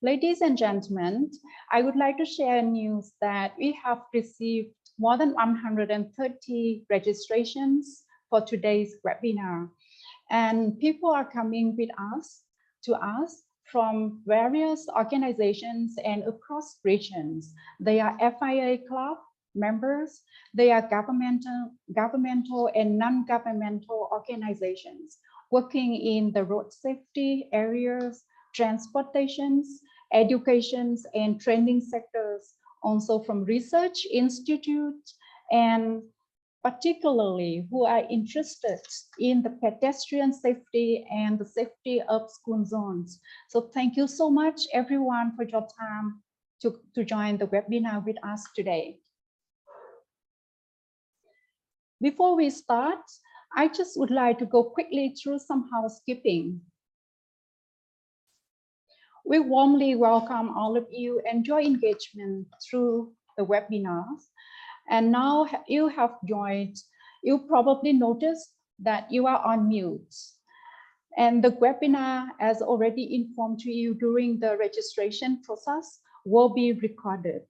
Ladies and gentlemen, I would like to share news that we have received more than 130 registrations for today's webinar. And people are coming with us to us from various organizations and across regions. They are FIA Club members, they are governmental and non-governmental organizations working in the road safety areas, transportations, educations, and training sectors, also from research institutes, and particularly who are interested in the pedestrian safety and the safety of school zones. So thank you so much, everyone, for your time to join the webinar with us today. Before we start, I just would like to go quickly through some housekeeping. We warmly welcome all of you and your engagement through the webinars. And now you have joined, you probably noticed that you are on mute. And the webinar, as already informed to you during the registration process, will be recorded.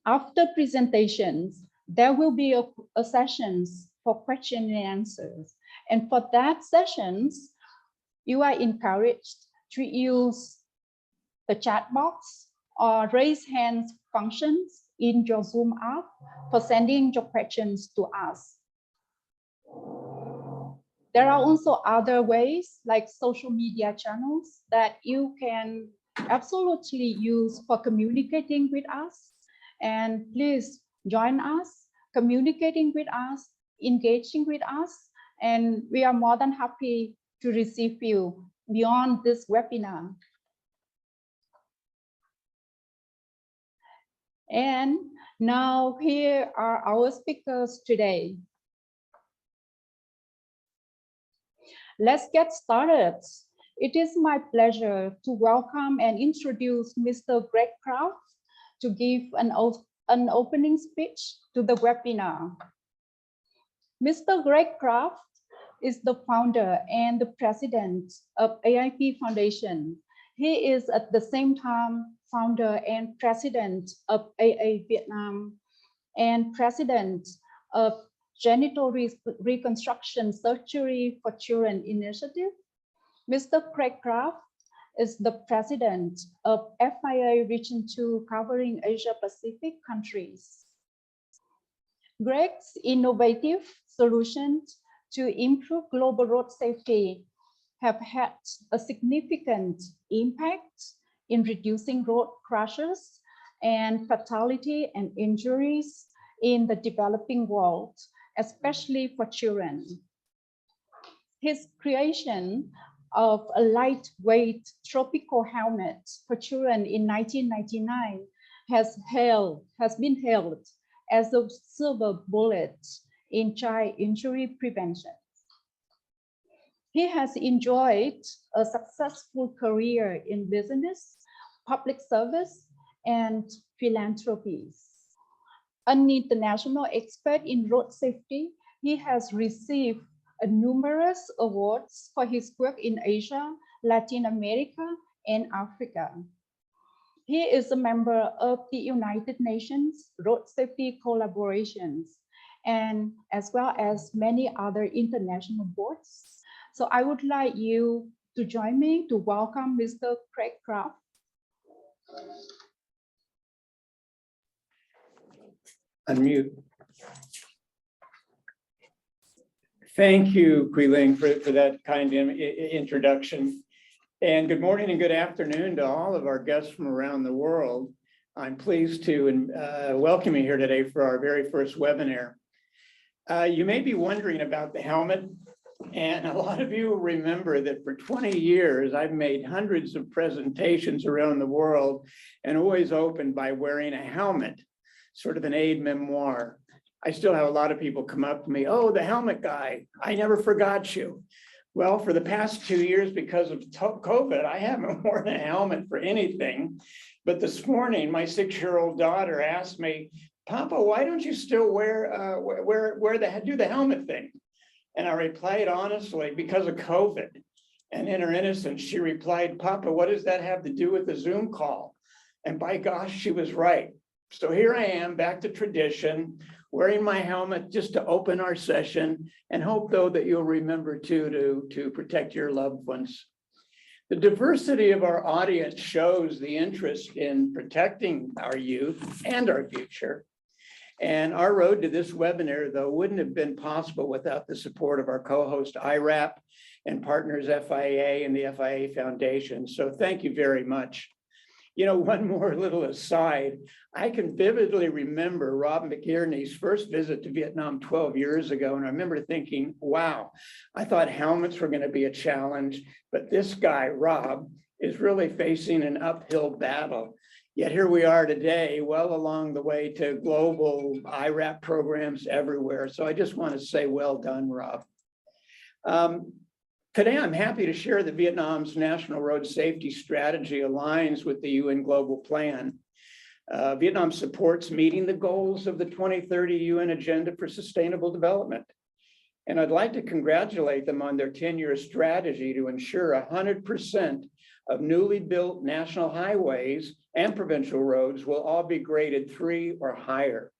After presentations, there will be a sessions for question and answers. And for that sessions, you are encouraged to use the chat box or raise hands functions in your Zoom app for sending your questions to us. There are also other ways like social media channels that you can absolutely use for communicating with us. And please join us, communicating with us, engaging with us, and we are more than happy to receive you beyond this webinar. And now here are our speakers today. Let's get started. It is my pleasure to welcome and introduce Mr. Greg Kraft to give an opening speech to the webinar. Mr. Greg Kraft is the founder and the president of AIP Foundation. He is at the same time founder and president of AA Vietnam and president of Genital Reconstruction Surgery for Children Initiative. Mr. Greg Kraft is the president of FIA Region 2 covering Asia Pacific countries. Greg's innovative solutions to improve global road safety have had a significant impact in reducing road crashes and fatality and injuries in the developing world, especially for children. His creation of a lightweight tropical helmet for children in 1999 has been hailed as a silver bullet in child injury prevention. He has enjoyed a successful career in business, public service, and philanthropies. An international expert in road safety, he has received numerous awards for his work in Asia, Latin America, and Africa. He is a member of the United Nations Road Safety Collaborations, and as well as many other international boards. So I would like you to join me to welcome Mr. Greg Kraft. Unmute. Thank you, Quiling, for that kind introduction. And good morning and good afternoon to all of our guests from around the world. I'm pleased to welcome you here today for our very first webinar. You may be wondering about the helmet, and a lot of you remember that for 20 years, I've made hundreds of presentations around the world and always opened by wearing a helmet, sort of an aide memoir. I still have a lot of people come up to me, oh, the helmet guy, I never forgot you. Well, for the past 2 years, because of COVID, I haven't worn a helmet for anything. But this morning, my 6-year-old daughter asked me, Papa, why don't you still do the helmet thing? And I replied honestly, because of COVID. And in her innocence, she replied, "Papa, what does that have to do with the Zoom call?" And by gosh, she was right. So here I am, back to tradition, wearing my helmet just to open our session, and hope though that you'll remember too to protect your loved ones. The diversity of our audience shows the interest in protecting our youth and our future. And our road to this webinar, though, wouldn't have been possible without the support of our co-host IRAP and partners FIA and the FIA Foundation. So thank you very much. You know, one more little aside, I can vividly remember Rob McInerney's first visit to Vietnam 12 years ago. And I remember thinking, wow, I thought helmets were going to be a challenge, but this guy, Rob, is really facing an uphill battle. Yet here we are today, well along the way to global IRAP programs everywhere. So I just want to say, well done, Rob. Today, I'm happy to share that Vietnam's National Road Safety Strategy aligns with the UN Global Plan. Vietnam supports meeting the goals of the 2030 UN Agenda for Sustainable Development. And I'd like to congratulate them on their 10-year strategy to ensure 100% of newly built national highways and provincial roads will all be graded 3 or higher.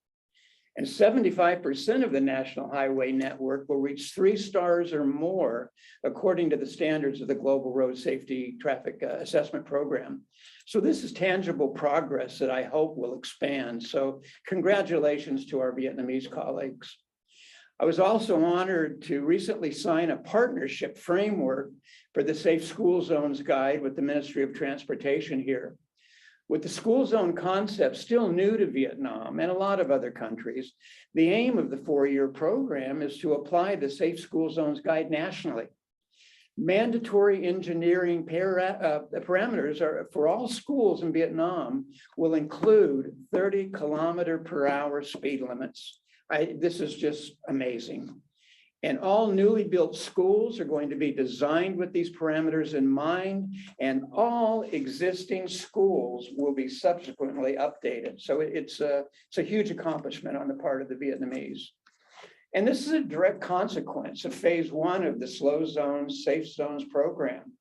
And 75% of the national highway network will reach 3 stars or more, according to the standards of the Global Road Safety Traffic Assessment Program. So this is tangible progress that I hope will expand. So congratulations to our Vietnamese colleagues. I was also honored to recently sign a partnership framework for the Safe School Zones Guide with the Ministry of Transportation here. With the school zone concept still new to Vietnam and a lot of other countries, the aim of the 4-year program is to apply the Safe School Zones Guide nationally. Mandatory engineering parameters for all schools in Vietnam will include 30 km/h speed limits. This is just amazing. And all newly built schools are going to be designed with these parameters in mind, and all existing schools will be subsequently updated. So it's a huge accomplishment on the part of the Vietnamese. And this is a direct consequence of phase 1 of the Slow Zones, Safe Zones program.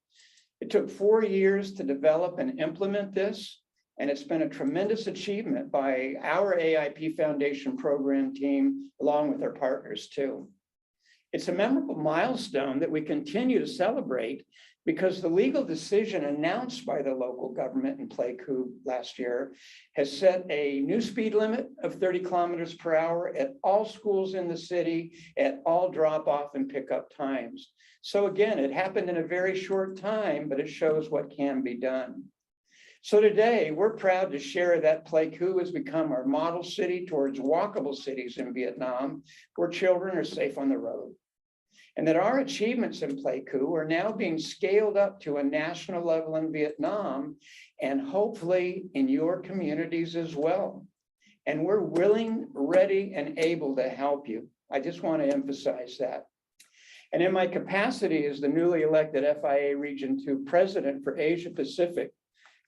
It took 4 years to develop and implement this, and it's been a tremendous achievement by our AIP Foundation program team, along with our partners too. It's a memorable milestone that we continue to celebrate because the legal decision announced by the local government in Pleiku last year has set a new speed limit of 30 km/h at all schools in the city at all drop-off and pickup times. So again, it happened in a very short time, but it shows what can be done. So today, we're proud to share that Pleiku has become our model city towards walkable cities in Vietnam, where children are safe on the road. And that our achievements in Pleiku are now being scaled up to a national level in Vietnam, and hopefully in your communities as well. And we're willing, ready, and able to help you. I just want to emphasize that. And in my capacity as the newly elected FIA Region 2 President for Asia Pacific,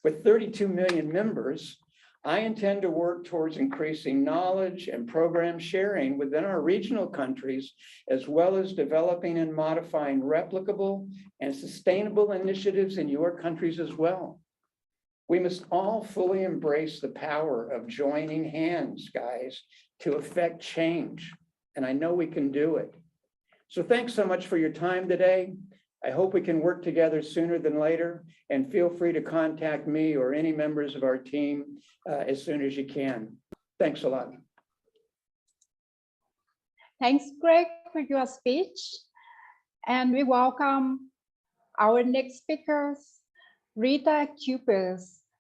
with 32 million members, I intend to work towards increasing knowledge and program sharing within our regional countries, as well as developing and modifying replicable and sustainable initiatives in your countries as well. We must all fully embrace the power of joining hands, guys, to affect change. And I know we can do it. So thanks so much for your time today. I hope we can work together sooner than later, and feel free to contact me or any members of our team as soon as you can. Thanks a lot. Thanks, Greg, for your speech. And we welcome our next speakers, Rita Cooper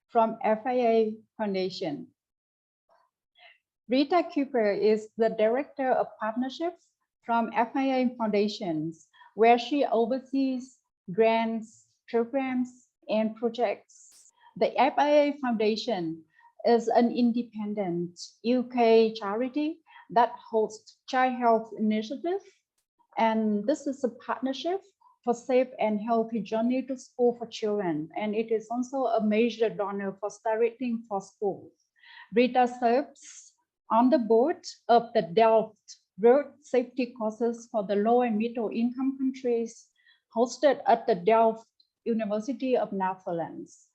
from FIA Foundation. Rita Cooper is the Director of Partnerships from FIA Foundations, where she oversees grants, programs, and projects. The FIA Foundation is an independent UK charity that hosts child health initiatives, and this is a partnership for safe and healthy journey to school for children, and it is also a major donor for directing for schools. Rita serves on the board of the Delft Road Safety Courses for the low and middle income countries, hosted at the Delft University of Netherlands.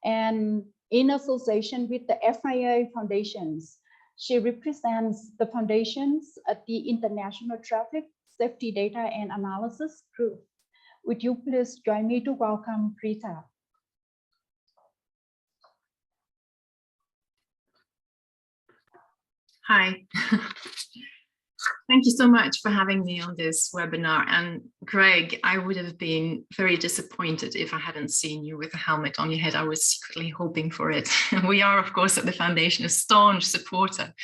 And in association with the FIA Foundations, she represents the foundations at the International Traffic Safety Data and Analysis Group. Would you please join me to welcome Rita? Hi. Thank you so much for having me on this webinar. And Greg, I would have been very disappointed if I hadn't seen you with a helmet on your head. I was secretly hoping for it. We are, of course, at the foundation a staunch supporter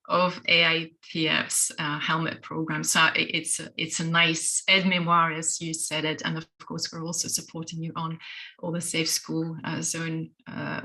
of 𝐀𝐈𝐏's helmet program. So it's a nice aide-mémoire, as you said it. And of course, we're also supporting you on all the Safe School Zone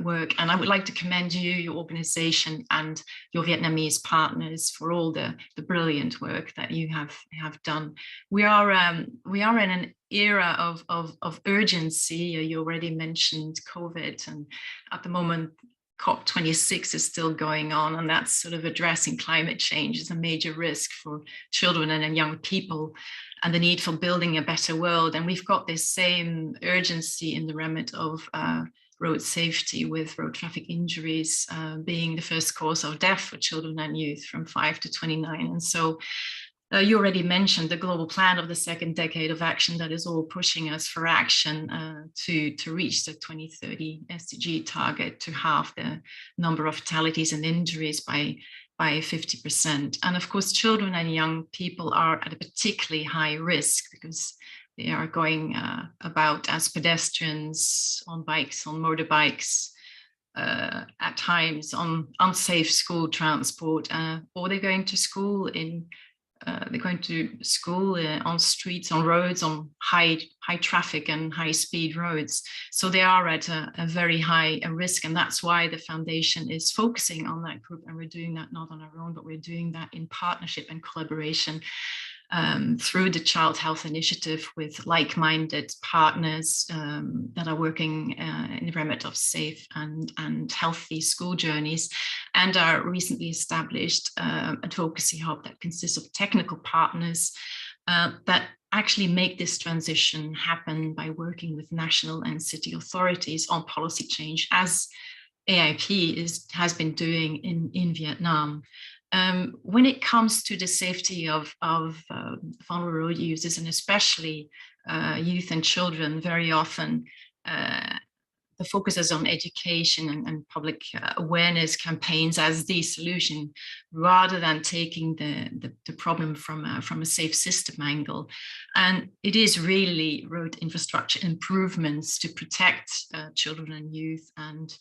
work. And I would like to commend you, your organization, and your Vietnamese partners for all the brilliant work that you have done. We are in an era of urgency. You already mentioned COVID, and at the moment, COP26 is still going on, and that's sort of addressing climate change as a major risk for children and young people, and the need for building a better world. And we've got this same urgency in the remit of road safety, with road traffic injuries being the first cause of death for children and youth from 5 to 29. And so you already mentioned the global plan of the second decade of action that is all pushing us for action to reach the 2030 SDG target to halve the number of fatalities and injuries by 50%. And of course, children and young people are at a particularly high risk because they are going about as pedestrians, on bikes, on motorbikes, at times on unsafe school transport, or they're going to school on streets, on roads, on high traffic and high speed roads. So they are at a very high risk. And that's why the foundation is focusing on that group. And we're doing that not on our own, but we're doing that in partnership and collaboration through the Child Health Initiative with like-minded partners that are working in the remit of safe and healthy school journeys, and our recently established advocacy hub that consists of technical partners that actually make this transition happen by working with national and city authorities on policy change, as 𝐀𝐈𝐼 has been doing in Vietnam. When it comes to the safety of vulnerable road users, and especially youth and children, very often the focus is on education and public awareness campaigns as the solution, rather than taking the problem from a safe system angle. And it is really road infrastructure improvements to protect children and youth, and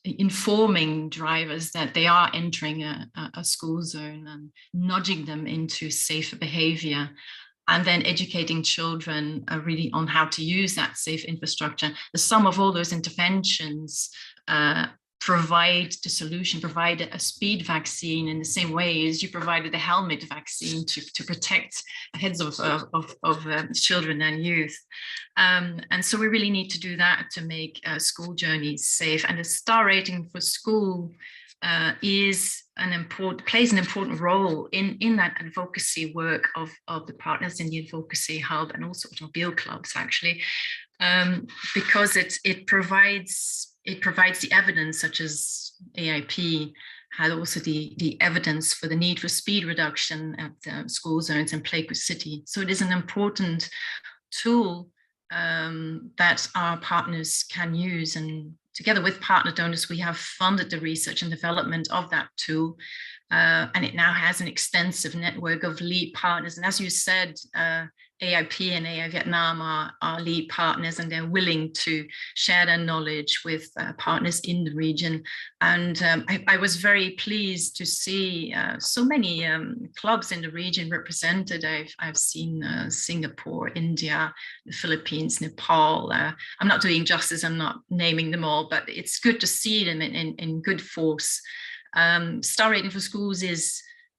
informing drivers that they are entering a school zone and nudging them into safer behavior, and then educating children really on how to use that safe infrastructure. The sum of all those interventions provide the solution, provide a speed vaccine in the same way as you provided a helmet vaccine to protect the heads of children and youth. And so we really need to do that to make school journeys safe. And the star rating for school plays an important role in that advocacy work of the partners in the advocacy hub, and also automobile clubs, actually, because it provides the evidence, such as 𝐀𝐈𝐼 had also the evidence for the need for speed reduction at school zones in Pleiku City. So it is an important tool that our partners can use, and together with partner donors, we have funded the research and development of that tool, and it now has an extensive network of lead partners. And as you said, 𝐀𝐈𝐼 and 𝐀𝐈 Vietnam are lead partners, and they're willing to share their knowledge with partners in the region. And I was very pleased to see so many clubs in the region represented. I've seen Singapore, India, the Philippines, Nepal. I'm not doing justice, I'm not naming them all, but it's good to see them in good force. Star rating for schools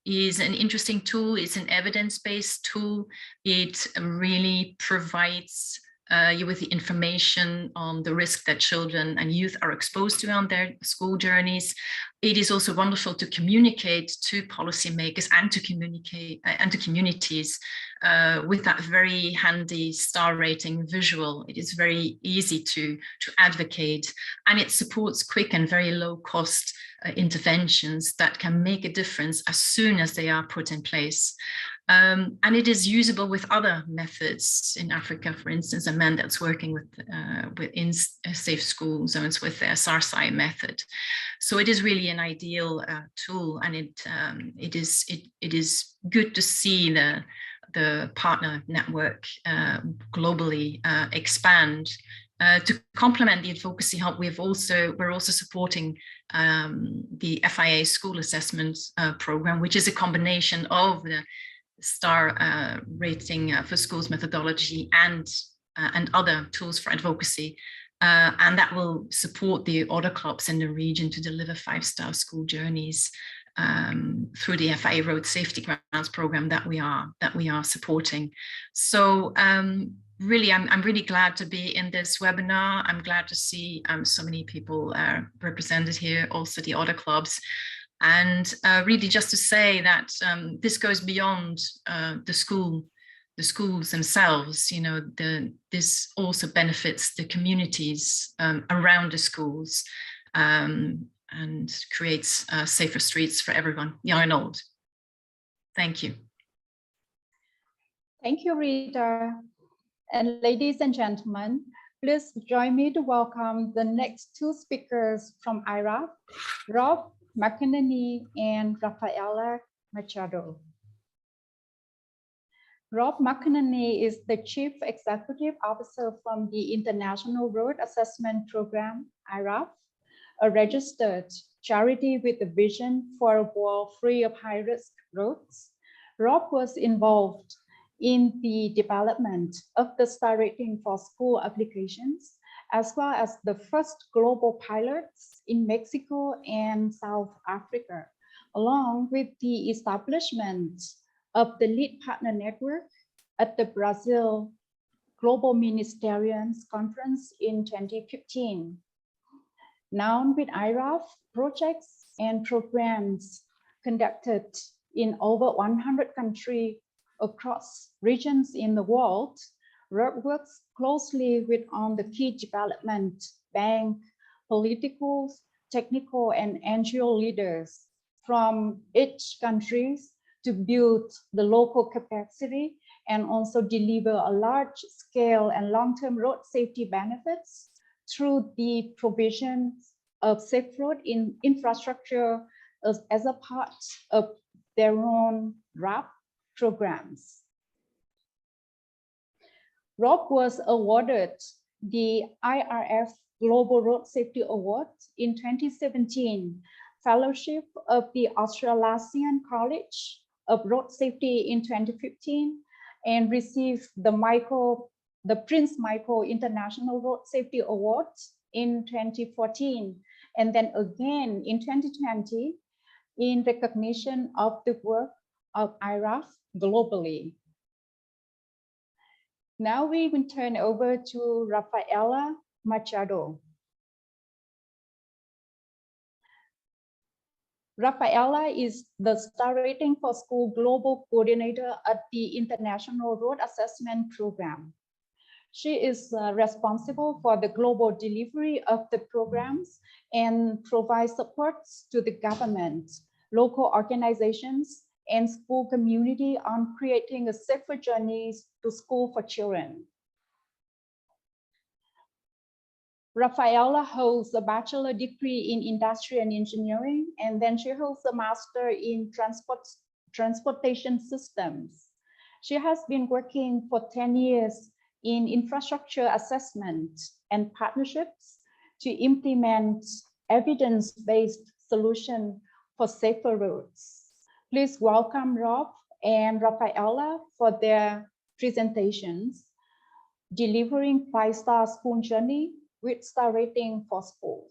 is an interesting tool. It's an evidence-based tool. It really provides you with the information on the risk that children and youth are exposed to on their school journeys. It is also wonderful to communicate to policymakers and to communicate and to communities with that very handy star rating visual. It is very easy to advocate, and it supports quick and very low cost interventions that can make a difference as soon as they are put in place. And it is usable with other methods in Africa, for instance, a man that's working within safe school zones with their SARSI method. So it is really an ideal tool, and it is good to see the partner network globally expand. To complement the Advocacy Hub, we're also supporting the FIA school assessment program, which is a combination of the star rating for schools methodology and other tools for advocacy. And that will support the other clubs in the region to deliver 5-star school journeys through the FIA Road Safety Grants program that we are supporting. So really, I'm really glad to be in this webinar. I'm glad to see so many people represented here, also the other clubs. And really just to say that this goes beyond the schools themselves. You know, this also benefits the communities around the schools and creates safer streets for everyone, young and old. Thank you. Thank you, Rita. And ladies and gentlemen, please join me to welcome the next two speakers from IRAF, Rob McInerney and Rafaela Machado. Rob McInerney is the Chief Executive Officer from the International Road Assessment Program, IRAF, a registered charity with a vision for a world free of high-risk roads. Rob was involved in the development of the star rating for school applications, as well as the first global pilots in Mexico and South Africa, along with the establishment of the lead partner network at the Brazil Global Ministerials Conference in 2015. Now with IRAF, projects and programs conducted in over 100 countries across regions in the world, Rob works closely with on the key development, bank, political, technical, and NGO leaders from each country to build the local capacity and also deliver a large scale and long-term road safety benefits through the provision of safe road infrastructure as a part of their own RAP programs. Rob was awarded the IRF Global Road Safety Award in 2017, Fellowship of the Australasian College of Road Safety in 2015, and received the Prince Michael International Road Safety Award in 2014, and then again in 2020 in recognition of the work of IRAF globally. Now we will turn over to Rafaela Machado. Rafaela is the Star Rating for School Global Coordinator at the International Road Assessment Program. She is responsible for the global delivery of the programs and provides supports to the government, local organizations, and school community on creating a safer journeys to school for children. Rafaela holds a bachelor degree in industry and engineering, and then she holds a master in transportation systems. She has been working for 10 years in infrastructure assessment and partnerships to implement evidence-based solutions for safer roads. Please welcome Rob and Rafaela for their presentations, delivering 5-star school journey with star rating for schools.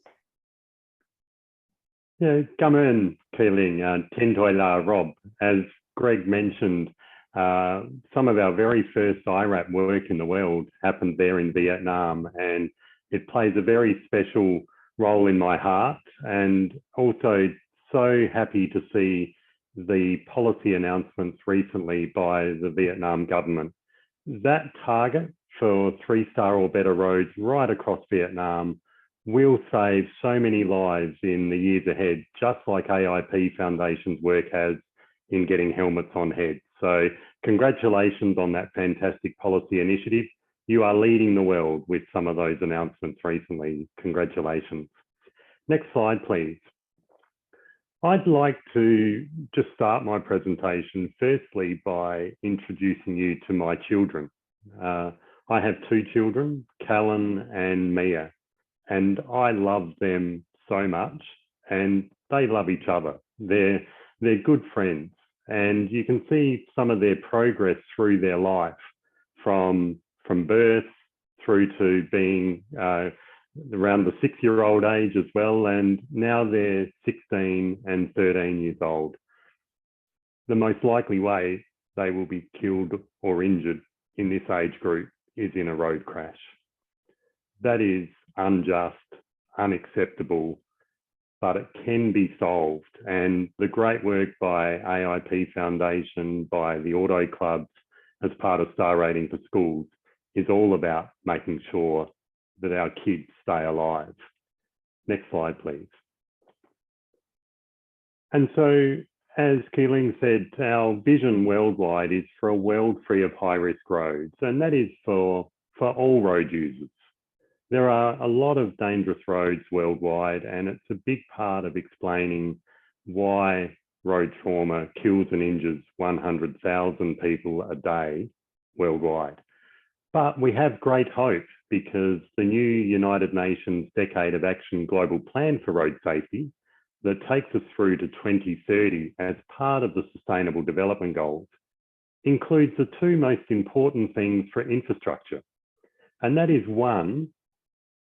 Yeah, come in, Keeling, Tentoila Rob. As Greg mentioned, Some of our very first IRAP work in the world happened there in Vietnam, and it plays a very special role in my heart, and also so happy to see the policy announcements recently by the Vietnam government. That target for 3-star or better roads right across Vietnam will save so many lives in the years ahead, just like 𝐈𝐀 Foundation's work has in getting helmets on heads. So congratulations on that fantastic policy initiative. You are leading the world with some of those announcements recently. Congratulations. Next slide, please. I'd like to just start my presentation firstly by introducing you to my children. I have 2 children, Callan and Mia, and I love them so much, and they love each other. They're good friends, and you can see some of their progress through their life from birth through to being around the 6-year-old age as well, and now they're 16 and 13 years old. The most likely way they will be killed or injured in this age group is in a road crash. That is unjust, unacceptable, but it can be solved. And the great work by 𝐈𝐀 Foundation, by the auto clubs as part of star rating for schools is all about making sure that our kids stay alive. Next slide, please. And so, as Ky-Ling said, our vision worldwide is for a world free of high-risk roads, and that is for all road users. There are a lot of dangerous roads worldwide, and it's a big part of explaining why road trauma kills and injures 100,000 people a day worldwide. But we have great hope because the new United Nations Decade of Action Global Plan for Road Safety that takes us through to 2030 as part of the Sustainable Development Goals includes the 2 most important things for infrastructure. And that is, 1,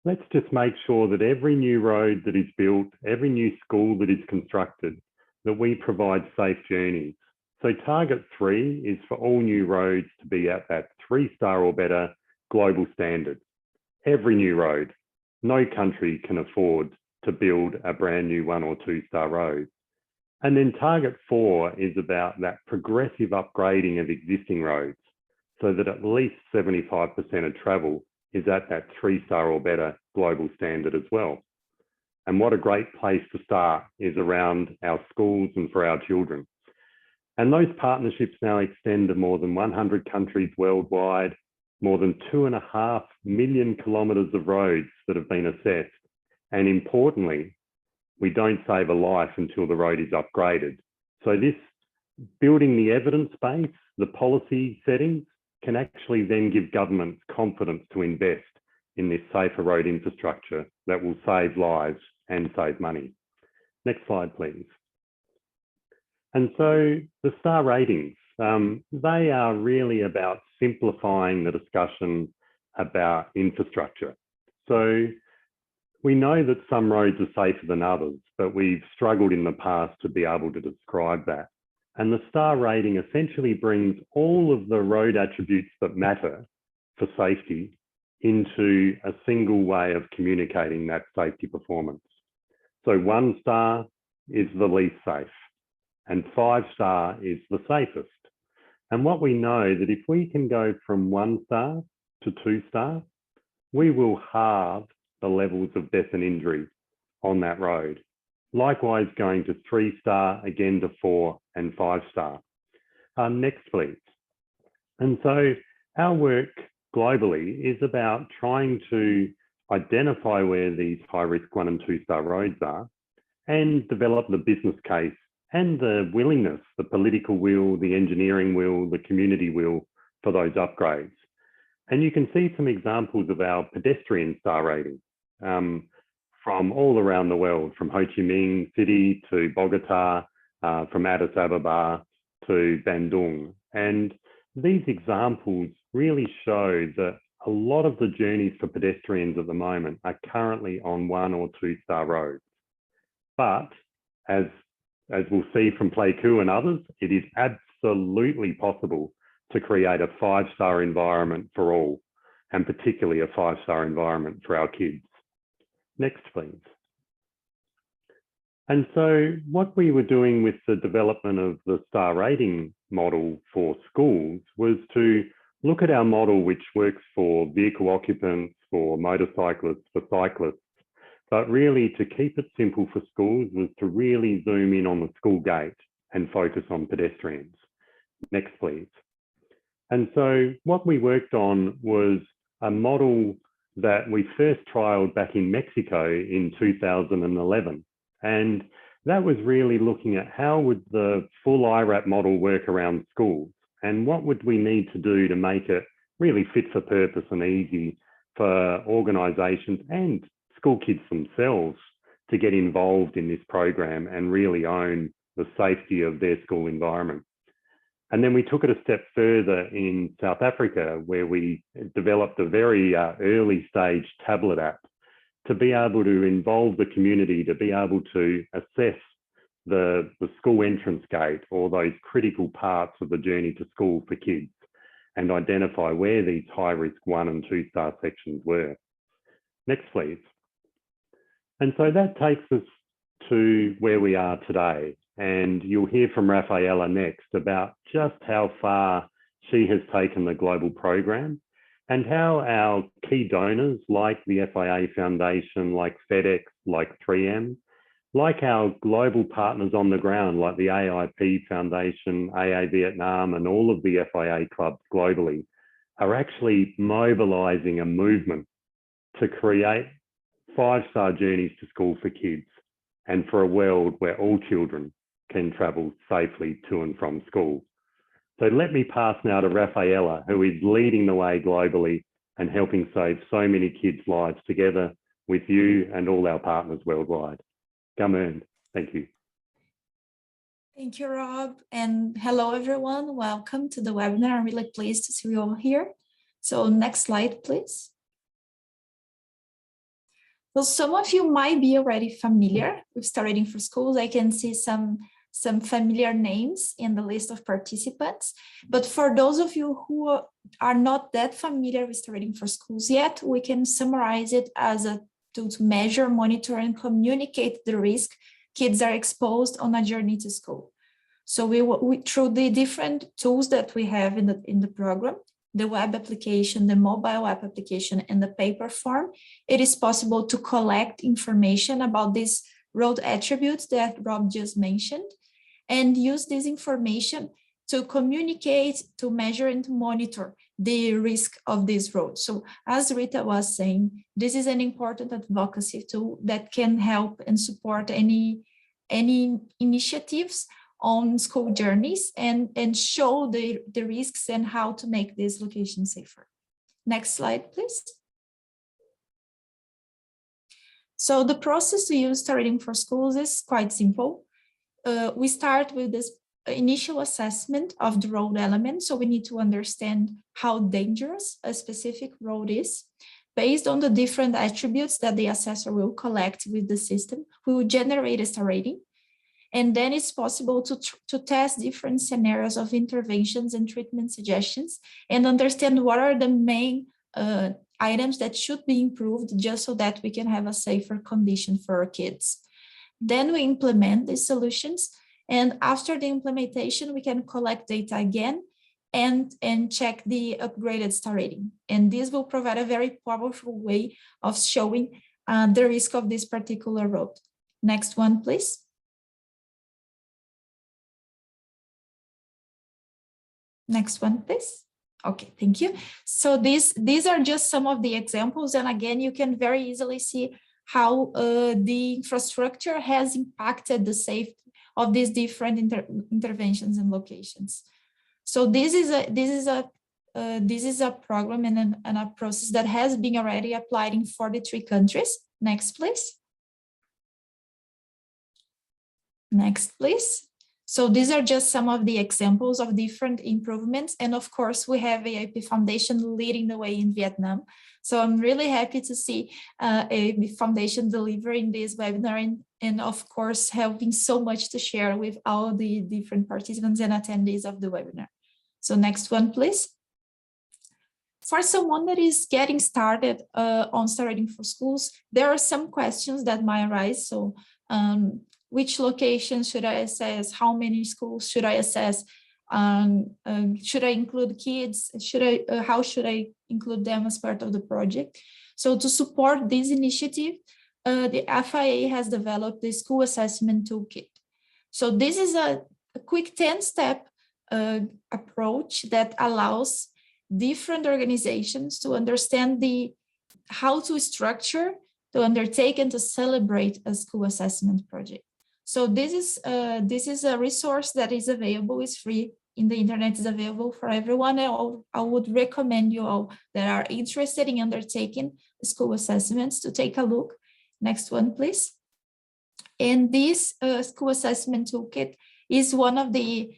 let's just make sure that every new road that is built, every new school that is constructed, that we provide safe journeys. So target 3 is for all new roads to be at that 3-star or better global standard. Every new road. No country can afford to build a brand new 1- or 2-star road. And then target 4 is about that progressive upgrading of existing roads so that at least 75% of travel is at that 3-star or better global standard as well. And what a great place to start is around our schools and for our children. And those partnerships now extend to more than 100 countries worldwide, more than 2.5 million kilometres of roads that have been assessed. And importantly, we don't save a life until the road is upgraded. So this building the evidence base, the policy settings, can actually then give governments confidence to invest in this safer road infrastructure that will save lives and save money. Next slide, please. And so the star ratings, they are really about simplifying the discussion about infrastructure. So we know that some roads are safer than others, but we've struggled in the past to be able to describe that. And the star rating essentially brings all of the road attributes that matter for safety into a single way of communicating that safety performance. So 1 star is the least safe, and 5-star is the safest. And what we know that if we can go from 1 star to 2-star, we will halve the levels of death and injury on that road. Likewise, going to 3-star, again to 4 and 5-star. Next, please. And so our work globally is about trying to identify where these high-risk 1- and 2-star roads are and develop the business case and the willingness, the political will, the engineering will, the community will for those upgrades. And you can see some examples of our pedestrian star rating from all around the world, from Ho Chi Minh City to Bogota, from Addis Ababa to Bandung. And these examples really show that a lot of the journeys for pedestrians at the moment are currently on 1- or 2-star roads. But as we'll see from Pleiku and others, it is absolutely possible to create a 5-star environment for all, and particularly a 5-star environment for our kids. Next, please. And so what we were doing with the development of the star rating model for schools was to look at our model, which works for vehicle occupants, for motorcyclists, for cyclists, but really to keep it simple for schools was to really zoom in on the school gate and focus on pedestrians. Next, please. And so what we worked on was a model that we first trialed back in Mexico in 2011. And that was really looking at how would the full IRAP model work around schools, and what would we need to do to make it really fit for purpose and easy for organisations and school kids themselves to get involved in this program and really own the safety of their school environment. And then we took it a step further in South Africa, where we developed a very early stage tablet app to be able to involve the community, to be able to assess the school entrance gate or those critical parts of the journey to school for kids and identify where these high-risk 1- and 2-star sections were. Next, please. And so that takes us to where we are today. And you'll hear from Rafaela next about just how far she has taken the global program and how our key donors like the FIA Foundation, like FedEx, like 3M, like our global partners on the ground, like the AIP Foundation, AA Vietnam, and all of the FIA clubs globally, are actually mobilising a movement to create 5-star journeys to school for kids and for a world where all children can travel safely to and from school. So let me pass now to Rafaela, who is leading the way globally and helping save so many kids' lives together with you and all our partners worldwide. 𝐸𝐿. Thank you. Thank you, Rob. And hello, everyone. Welcome to the webinar. I'm really pleased to see you all here. So next slide, please. Well, some of you might be already familiar with Star Rating for Schools. I can see some familiar names in the list of participants. But for those of you who are not that familiar with Star Rating for Schools yet, we can summarize it as a tool to measure, monitor, and communicate the risk kids are exposed on a journey to school. So we through the different tools that we have in the program, the web application, the mobile app application, and the paper form, it is possible to collect information about these road attributes that Rob just mentioned, and use this information to communicate, to measure, and to monitor the risk of this road. So as Rita was saying, this is an important advocacy tool that can help and support any initiatives on school journeys and show the risks and how to make this location safer. Next slide, please. So the process to use Star Rating for Schools is quite simple. We start with this initial assessment of the road element. So we need to understand how dangerous a specific road is. Based on the different attributes that the assessor will collect with the system, we will generate a star rating. And then it's possible to test different scenarios of interventions and treatment suggestions and understand what are the main items that should be improved just so that we can have a safer condition for our kids. Then we implement these solutions. And after the implementation, we can collect data again and check the upgraded star rating. And this will provide a very powerful way of showing the risk of this particular road. Next one, please. Next one, please. Okay, thank you. So these are just some of the examples. And again, you can very easily see how the infrastructure has impacted the safety of these different interventions and locations. So this is a program and a process that has been already applied in 43 countries. Next, please. Next, please. So these are just some of the examples of different improvements. And of course, we have 𝐸P Foundation leading the way in Vietnam. So I'm really happy to see 𝐸P Foundation delivering this webinar and of course, having so much to share with all the different participants and attendees of the webinar. So next one, please. For someone that is getting started on starting for schools, there are some questions that might arise. So which location should I assess? How many schools should I assess? Should I include kids? How should I include them as part of the project? So to support this initiative, the FIA has developed the School Assessment Toolkit. So this is a quick 10-step approach that allows different organizations to understand how to structure, to undertake, and to celebrate a school assessment project. So this is a resource that is available, it's free in the internet, is available for everyone. I would recommend you all that are interested in undertaking school assessments to take a look. Next one, please. And this school assessment toolkit is one of the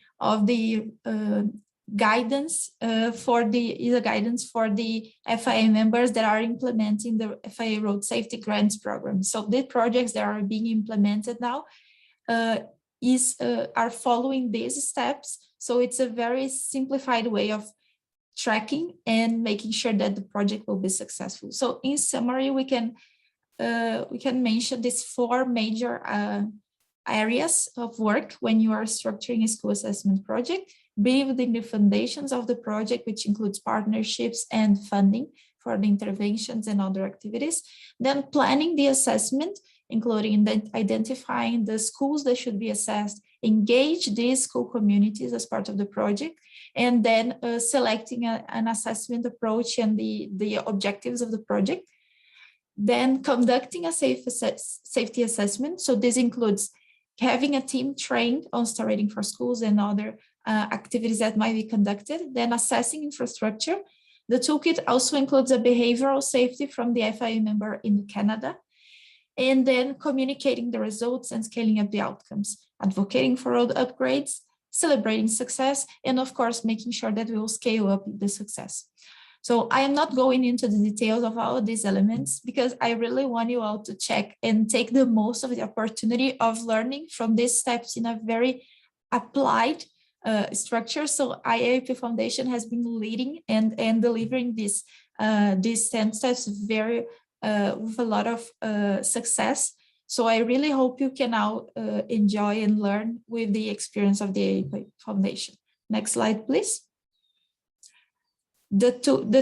guidance for the FIA members that are implementing the FIA Road Safety Grants Program. So the projects that are being implemented now are following these steps. So it's a very simplified way of tracking and making sure that the project will be successful. So in summary, we can mention these 4 major areas of work when you are structuring a school assessment project: building the foundations of the project, which includes partnerships and funding for the interventions and other activities. Then planning the assessment, including identifying the schools that should be assessed, engage these school communities as part of the project, and then selecting an assessment approach and the objectives of the project. Then conducting a safety assessment. So this includes having a team trained on starting for schools and other activities that might be conducted, then assessing infrastructure. The toolkit also includes a behavioral safety from the FIA member in Canada, and then communicating the results and scaling up the outcomes, advocating for road upgrades, celebrating success, and of course, making sure that we will scale up the success. So I am not going into the details of all of these elements because I really want you all to check and take the most of the opportunity of learning from these steps in a very applied structure. So 𝐸P Foundation has been leading and delivering these 10 steps with a lot of success. So I really hope you can now enjoy and learn with the experience of the 𝐸P Foundation. Next slide, please. The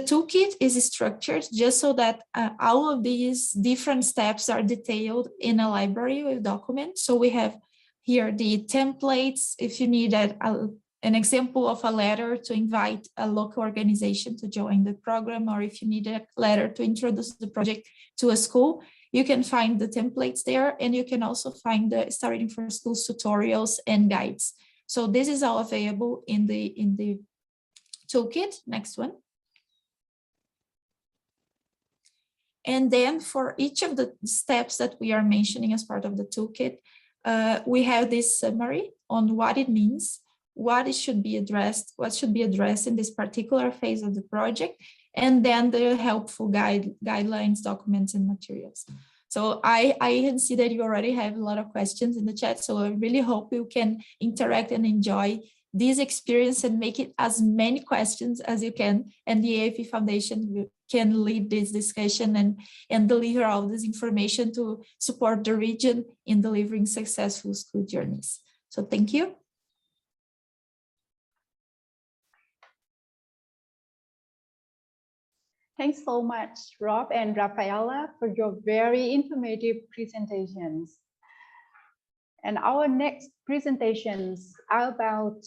toolkit is structured just so that all of these different steps are detailed in a library with documents. So we have here the templates, if you need an example of a letter to invite a local organization to join the program, or if you need a letter to introduce the project to a school, you can find the templates there, and you can also find the Starting for Schools tutorials and guides. So this is all available in the toolkit. Next one. And then for each of the steps that we are mentioning as part of the toolkit, we have this summary on what it means, what should be addressed in this particular phase of the project, and then the helpful guidelines, documents, and materials. So I can see that you already have a lot of questions in the chat, so I really hope you can interact and enjoy this experience and make it as many questions as you can, and the 𝐸P Foundation can lead this discussion and deliver all this information to support the region in delivering successful school journeys. So thank you. Thanks so much, Rob and Rafaela, for your very informative presentations. And our next presentations are about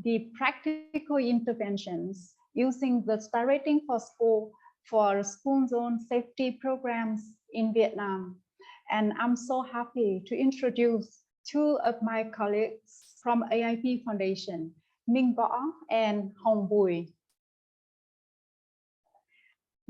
the practical interventions using the Starting for School for school zone safety programs in Vietnam. And I'm so happy to introduce 2 of my colleagues from 𝐸P Foundation, Minh Võ and Hồng Bùi.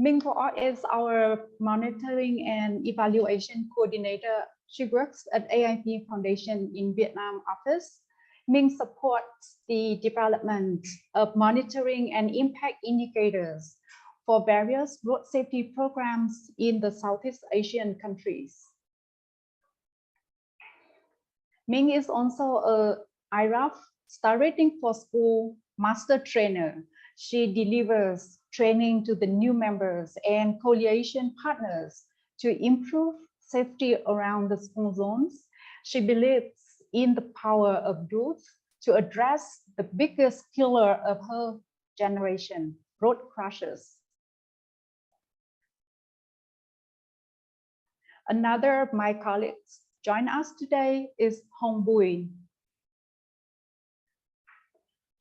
Minh Võ is our monitoring and evaluation coordinator. She works at 𝐸P Foundation in Vietnam office. Ming supports the development of monitoring and impact indicators for various road safety programs in the Southeast Asian countries. Ming is also a IRAF Star Rating for School master trainer. She delivers training to the new members and coalition partners to improve safety around the school zones. She believes in the power of youth to address the biggest killer of her generation, road crashes. Another of my colleagues join us today is Hong Bui.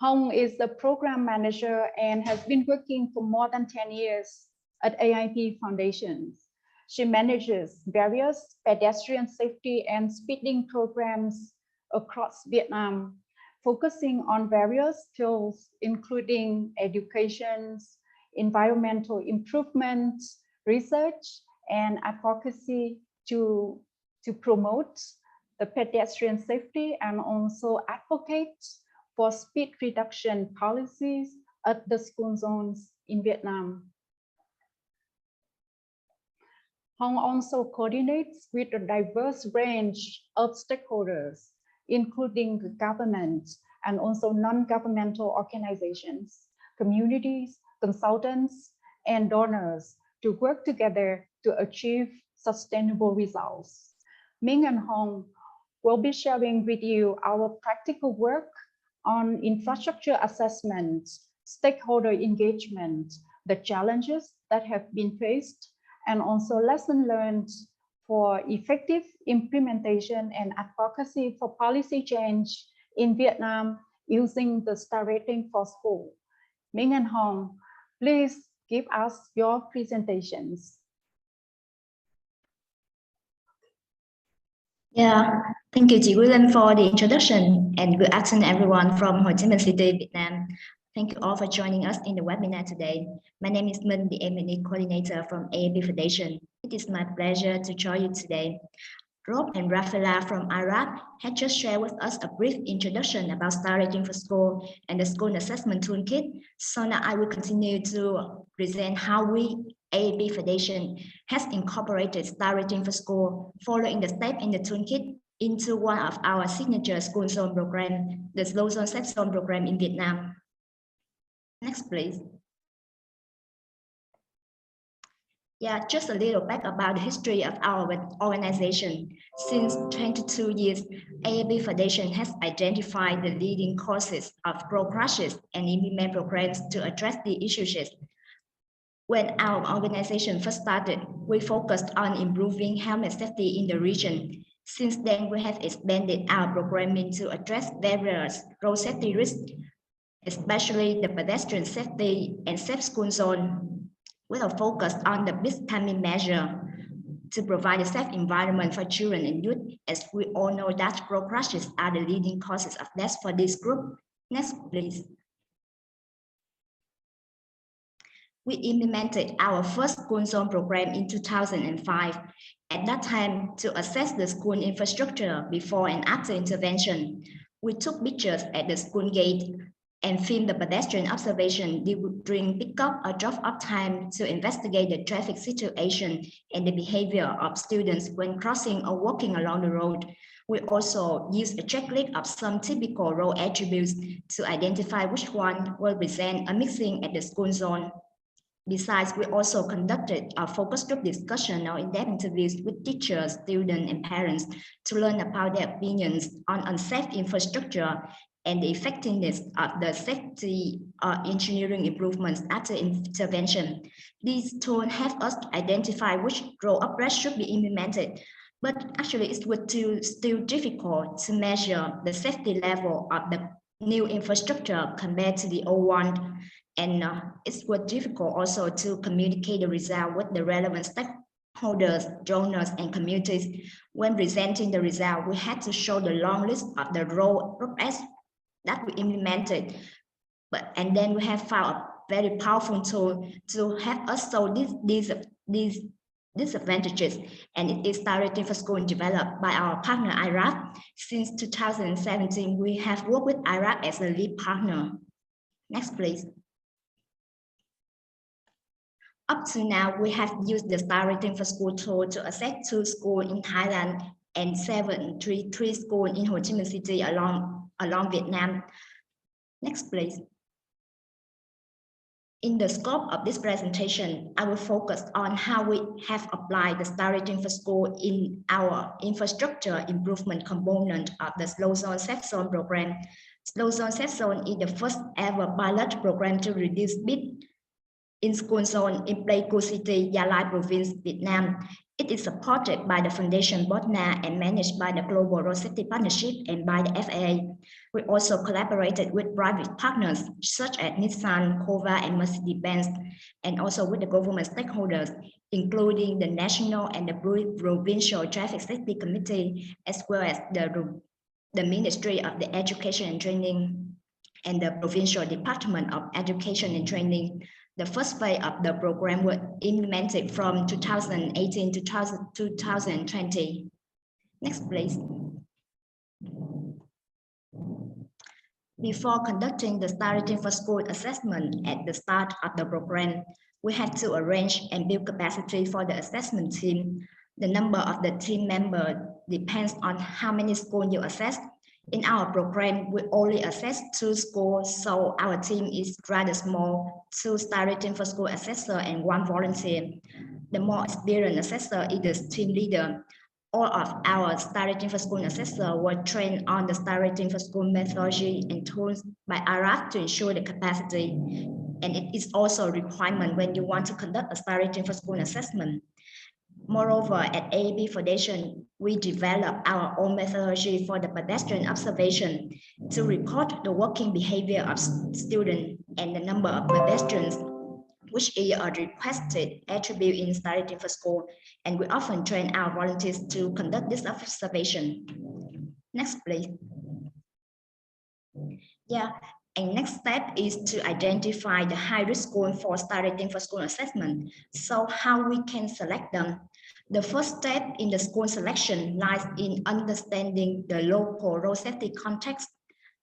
Hong is the program manager and has been working for more than 10 years at AIP Foundations. She manages various pedestrian safety and speeding programs across Vietnam, focusing on various fields, including education, environmental improvement, research, and advocacy to promote the pedestrian safety and also advocate for speed reduction policies at the school zones in Vietnam. Hong also coordinates with a diverse range of stakeholders, including the government and also non-governmental organizations, communities, consultants, and donors to work together to achieve sustainable results. Ming and Hong will be sharing with you our practical work on infrastructure assessment, stakeholder engagement, the challenges that have been faced, and also lessons learned for effective implementation and advocacy for policy change in Vietnam using the Star Rating for School. Ming and Hong, please give us your presentations. Yeah, thank you, chị Quỳnh for the introduction, and good afternoon everyone from Ho Chi Minh City, Vietnam. Thank you all for joining us in the webinar today. My name is Minh, the M&E coordinator from AIP Foundation. It is my pleasure to join you today. Rob and Rafaela from IRAP had just shared with us a brief introduction about Star Rating for School and the School Assessment Toolkit. So now I will continue to present how we, AIP Foundation, has incorporated Star Rating for School, following the step in the toolkit, into one of our signature school zone program, the Slow Zone Safe Zone program in Vietnam. Next, please. Yeah, just a little back about the history of our organization. Since 22 years, AIP Foundation has identified the leading causes of road crashes and implement programs to address the issues. When our organization first started, we focused on improving helmet safety in the region. Since then, we have expanded our programming to address various road safety risks, especially the pedestrian safety and safe school zone, with a focus on the best timing measure to provide a safe environment for children and youth, as we all know that road crashes are the leading causes of death for this group. Next, please. We implemented our first school zone program in 2005. At that time, to assess the school infrastructure before and after intervention, we took pictures at the school gate and filmed the pedestrian observation during pickup or drop-off time to investigate the traffic situation and the behavior of students when crossing or walking along the road. We also used a checklist of some typical road attributes to identify which one will present a mixing at the school zone. Besides, we also conducted a focus group discussion or in-depth interviews with teachers, students, and parents to learn about their opinions on unsafe infrastructure and the effectiveness of the safety engineering improvements after intervention. These tools help us identify which road upgrades should be implemented, but actually it was still difficult to measure the safety level of the new infrastructure compared to the old one. And it was difficult also to communicate the result with the relevant stakeholders, donors, and communities. When presenting the result, we had to show the long list of the road progress that we implemented. And then we have found a very powerful tool to help us solve these disadvantages, and it is directly for school developed by our partner 𝐼𝐴. Since 2017, we have worked with 𝐼𝐴 as a lead partner. Next, please. Up to now, we have used the Star Rating for School tool to assess 2 schools in Thailand and 733 schools in Ho Chi Minh City along Vietnam. Next, please. In the scope of this presentation, I will focus on how we have applied the Star Rating for School in our infrastructure improvement component of the Slow Zone Safe Zone program. Slow Zone Safe Zone is the first ever pilot program to reduce speed in school zone in Pleiku City, Gia Lai Province, Vietnam. It is supported by the Foundation Botna and managed by the Global Road Safety Partnership and by the FAA. We also collaborated with private partners such as Nissan, Kova, and Mercedes-Benz, and also with the government stakeholders, including the National and the Provincial Traffic Safety Committee, as well as the Ministry of the Education and Training and the Provincial Department of Education and Training. The first phase of the program was implemented from 2018 to 2020. Next, please. Before conducting the Star Rating for School assessment at the start of the program, we had to arrange and build capacity for the assessment team. The number of the team members depends on how many schools you assess. In our program, we only assess 2 schools, so our team is rather small, 2 Star Rating for School assessor and 1 volunteer. The more experienced assessor is the team leader. All of our Star Rating for School assessors were trained on the Star Rating for School methodology and tools by 𝐼𝐴 to ensure the capacity. And it is also a requirement when you want to conduct a Star Rating for School assessment. Moreover, at AAB Foundation, we developed our own methodology for the pedestrian observation to record the working behavior of students and the number of pedestrians, which is a requested attribute in Star Rating for School, and we often train our volunteers to conduct this observation. Next, please. Yeah, and next step is to identify the high-risk school for Star Rating for School assessment. So how we can select them? The first step in the school selection lies in understanding the local road safety context.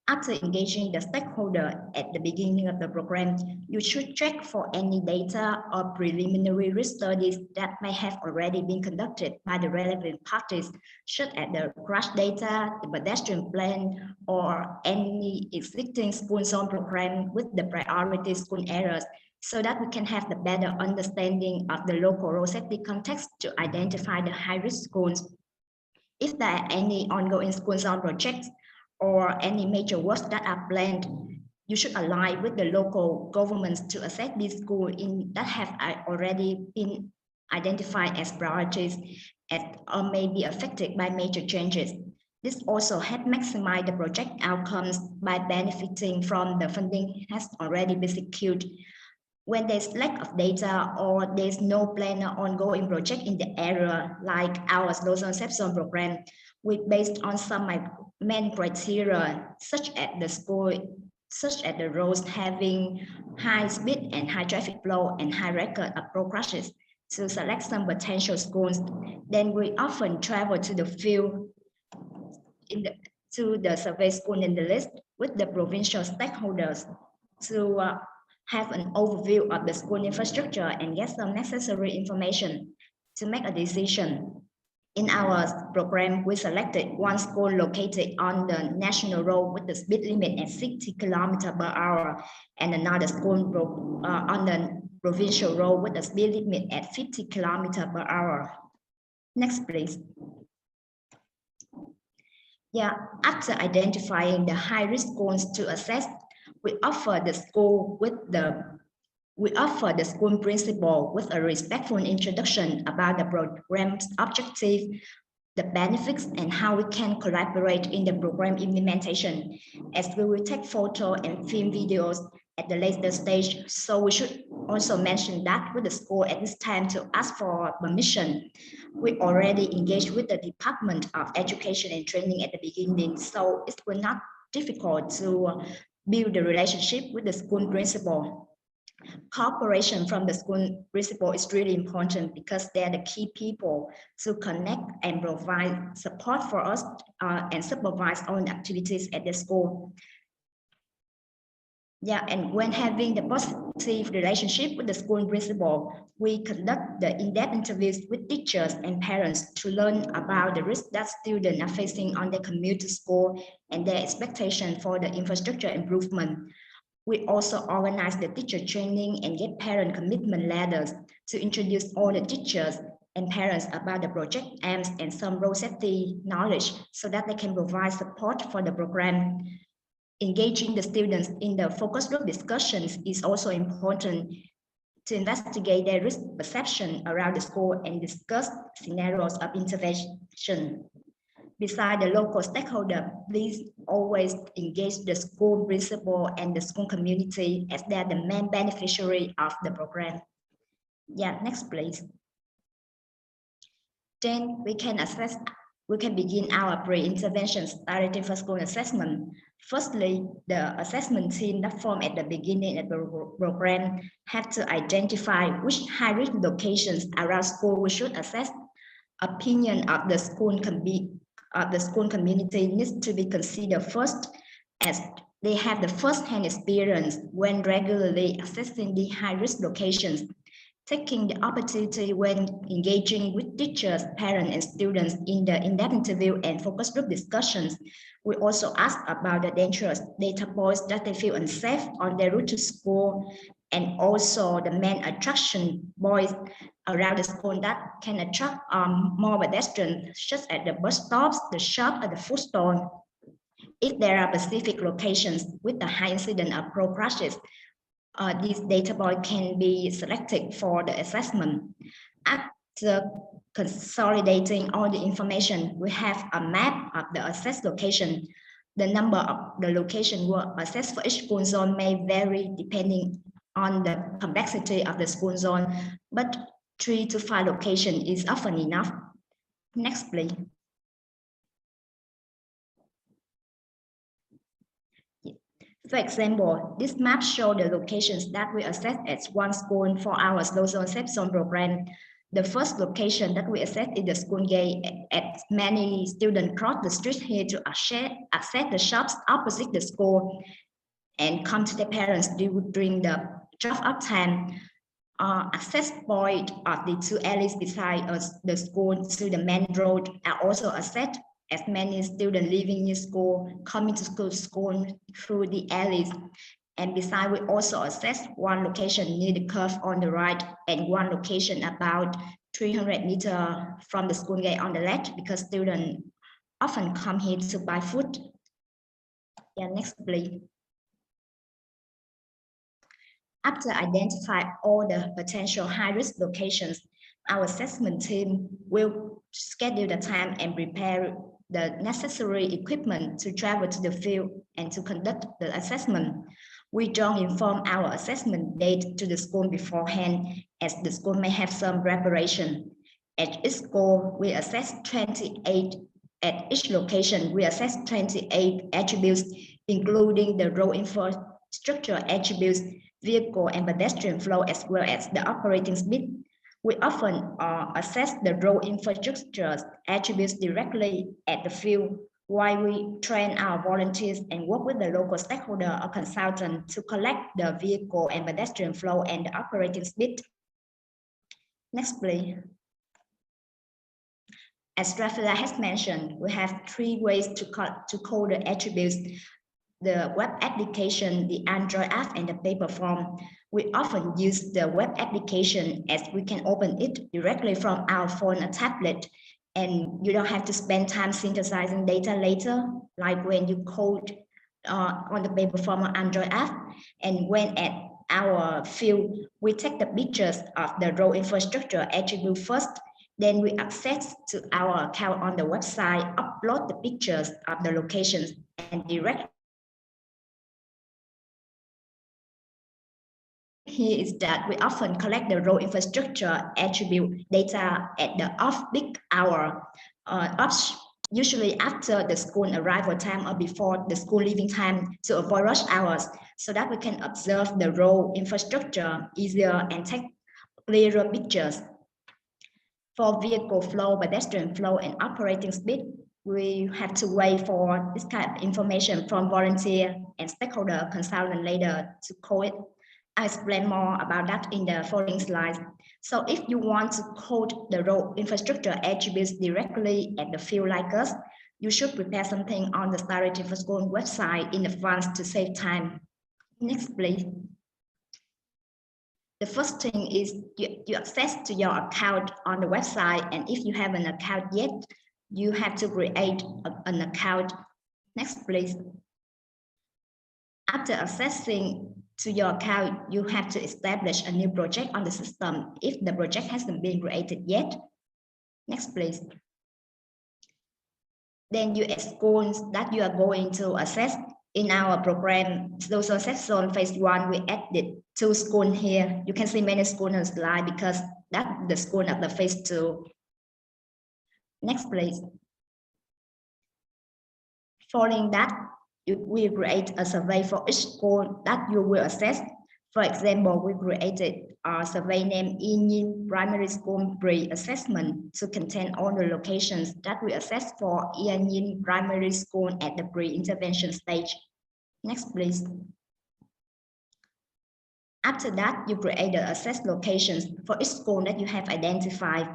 After engaging the stakeholder at the beginning of the program, you should check for any data or preliminary risk studies that may have already been conducted by the relevant parties, such as the crash data, the pedestrian plan, or any existing school zone program with the priority school areas, so that we can have the better understanding of the local road safety context to identify the high-risk schools. If there are any ongoing school zone projects or any major works that are planned, you should align with the local governments to assess these schools that have already been identified as priorities or may be affected by major changes. This also helps maximize the project outcomes by benefiting from the funding has already been secured. When there's lack of data or there's no planned or ongoing project in the area, like our Slow Zone Safe Zone program, we based on some main criteria, such as the roads having high speed and high traffic flow and high record of road crashes, to select some potential schools. Then we often travel to the field to the survey school in the list with the provincial stakeholders to have an overview of the school infrastructure and get some necessary information to make a decision. In our program, we selected 1 school located on the national road with the speed limit at 60 km/h and another school on the provincial road with the speed limit at 50 km/h. Next, please. Yeah, after identifying the high-risk schools to assess, we offer the school principal with a respectful introduction about the program's objective, the benefits, and how we can collaborate in the program implementation, as we will take photo and film videos at the later stage. So we should also mention that with the school at this time to ask for permission. We already engaged with the Department of Education and Training at the beginning, so it will not difficult to build the relationship with the school principal. Cooperation from the school principal is really important because they're the key people to connect and provide support for us and supervise all the activities at the school. Yeah, and when having the positive relationship with the school principal, we conduct the in-depth interviews with teachers and parents to learn about the risks that students are facing on their commute to school and their expectation for the infrastructure improvement. We also organize the teacher training and get parent commitment letters to introduce all the teachers and parents about the project aims and some road safety knowledge so that they can provide support for the program. Engaging the students in the focus group discussions is also important to investigate their risk perception around the school and discuss scenarios of intervention. Besides the local stakeholder, please always engage the school principal and the school community as they are the main beneficiary of the program. Yeah, next please. Then we can begin our pre-intervention strategy for school assessment. Firstly, the assessment team that formed at the beginning of the program have to identify which high-risk locations around school we should assess. Opinion of the school community needs to be considered first, as they have the first-hand experience when regularly assessing the high-risk locations. Taking the opportunity when engaging with teachers, parents, and students in the in-depth interview and focus group discussions. We also ask about the dangerous data points that they feel unsafe on their route to school, and also the main attraction points around the school that can attract more pedestrians, such as the bus stops, the shop, and the food stall. If there are specific locations with a high incidence of road crashes, these data points can be selected for the assessment. After consolidating all the information, we have a map of the assessed location. The number of the location were assessed for each school zone may vary depending on the complexity of the school zone, but 3 to 5 locations is often enough. Next, please. For example, this map shows the locations that we assess as one school for our slow zone safe zone program. The first location that we assess is the school gate, as many students cross the street here to access the shops opposite the school and come to the parents during the drop-off time. Access point of the 2 alleys beside the school to the main road are also assessed, as many students living in school coming to school through the alleys. And besides, we also assess one location near the curve on the right and one location about 300 meters from the school gate on the left, because students often come here to buy food. Yeah, next please. After identifying all the potential high-risk locations, our assessment team will schedule the time and prepare the necessary equipment to travel to the field and to conduct the assessment. We don't inform our assessment date to the school beforehand, as the school may have some preparation. At each school, we assess 28. At each location, we assess 28 attributes, including the road infrastructure attributes, vehicle and pedestrian flow, as well as the operating speed. We often assess the road infrastructure attributes directly at the field, while we train our volunteers and work with the local stakeholder or consultant to collect the vehicle and pedestrian flow and the operating speed. Next, please. As Rafaela has mentioned, we have 3 ways to code the attributes: the web application, the Android app, and the paper form. We often use the web application as we can open it directly from our phone or tablet, and you don't have to spend time synthesizing data later, like when you code on the paper form or Android app. And when at our field, we take the pictures of the road infrastructure attribute first, then we access to our account on the website, upload the pictures of the locations, and direct. Here is that we often collect the road infrastructure attribute data at the off-peak hour. usually after the school arrival time or before the school leaving time to avoid rush hours, so that we can observe the road infrastructure easier and take clearer pictures. For vehicle flow, pedestrian flow, and operating speed, we have to wait for this kind of information from volunteer and stakeholder consultant later to code it. I'll explain more about that in the following slides. So if you want to code the road infrastructure attributes directly at the field like us, you should prepare something on the Start for School website in advance to save time. Next, please. The first thing is you access to your account on the website, and if you have an account yet, you have to create an account. Next, please. After accessing to your account, you have to establish a new project on the system if the project hasn't been created yet. Next, please. Then you add schools that you are going to access. In our program, social access zone phase 1, we added 2 schools here. You can see many schools on the slide because that's the school of the phase 2. Next, please. Following that, you will create a survey for each school that you will assess. For example, we created a survey named 𝐸𝐿 Primary School Pre-Assessment to contain all the locations that we assess for 𝐸𝐿 Primary School at the pre-intervention stage. Next, please. After that, you create the assessed locations for each school that you have identified.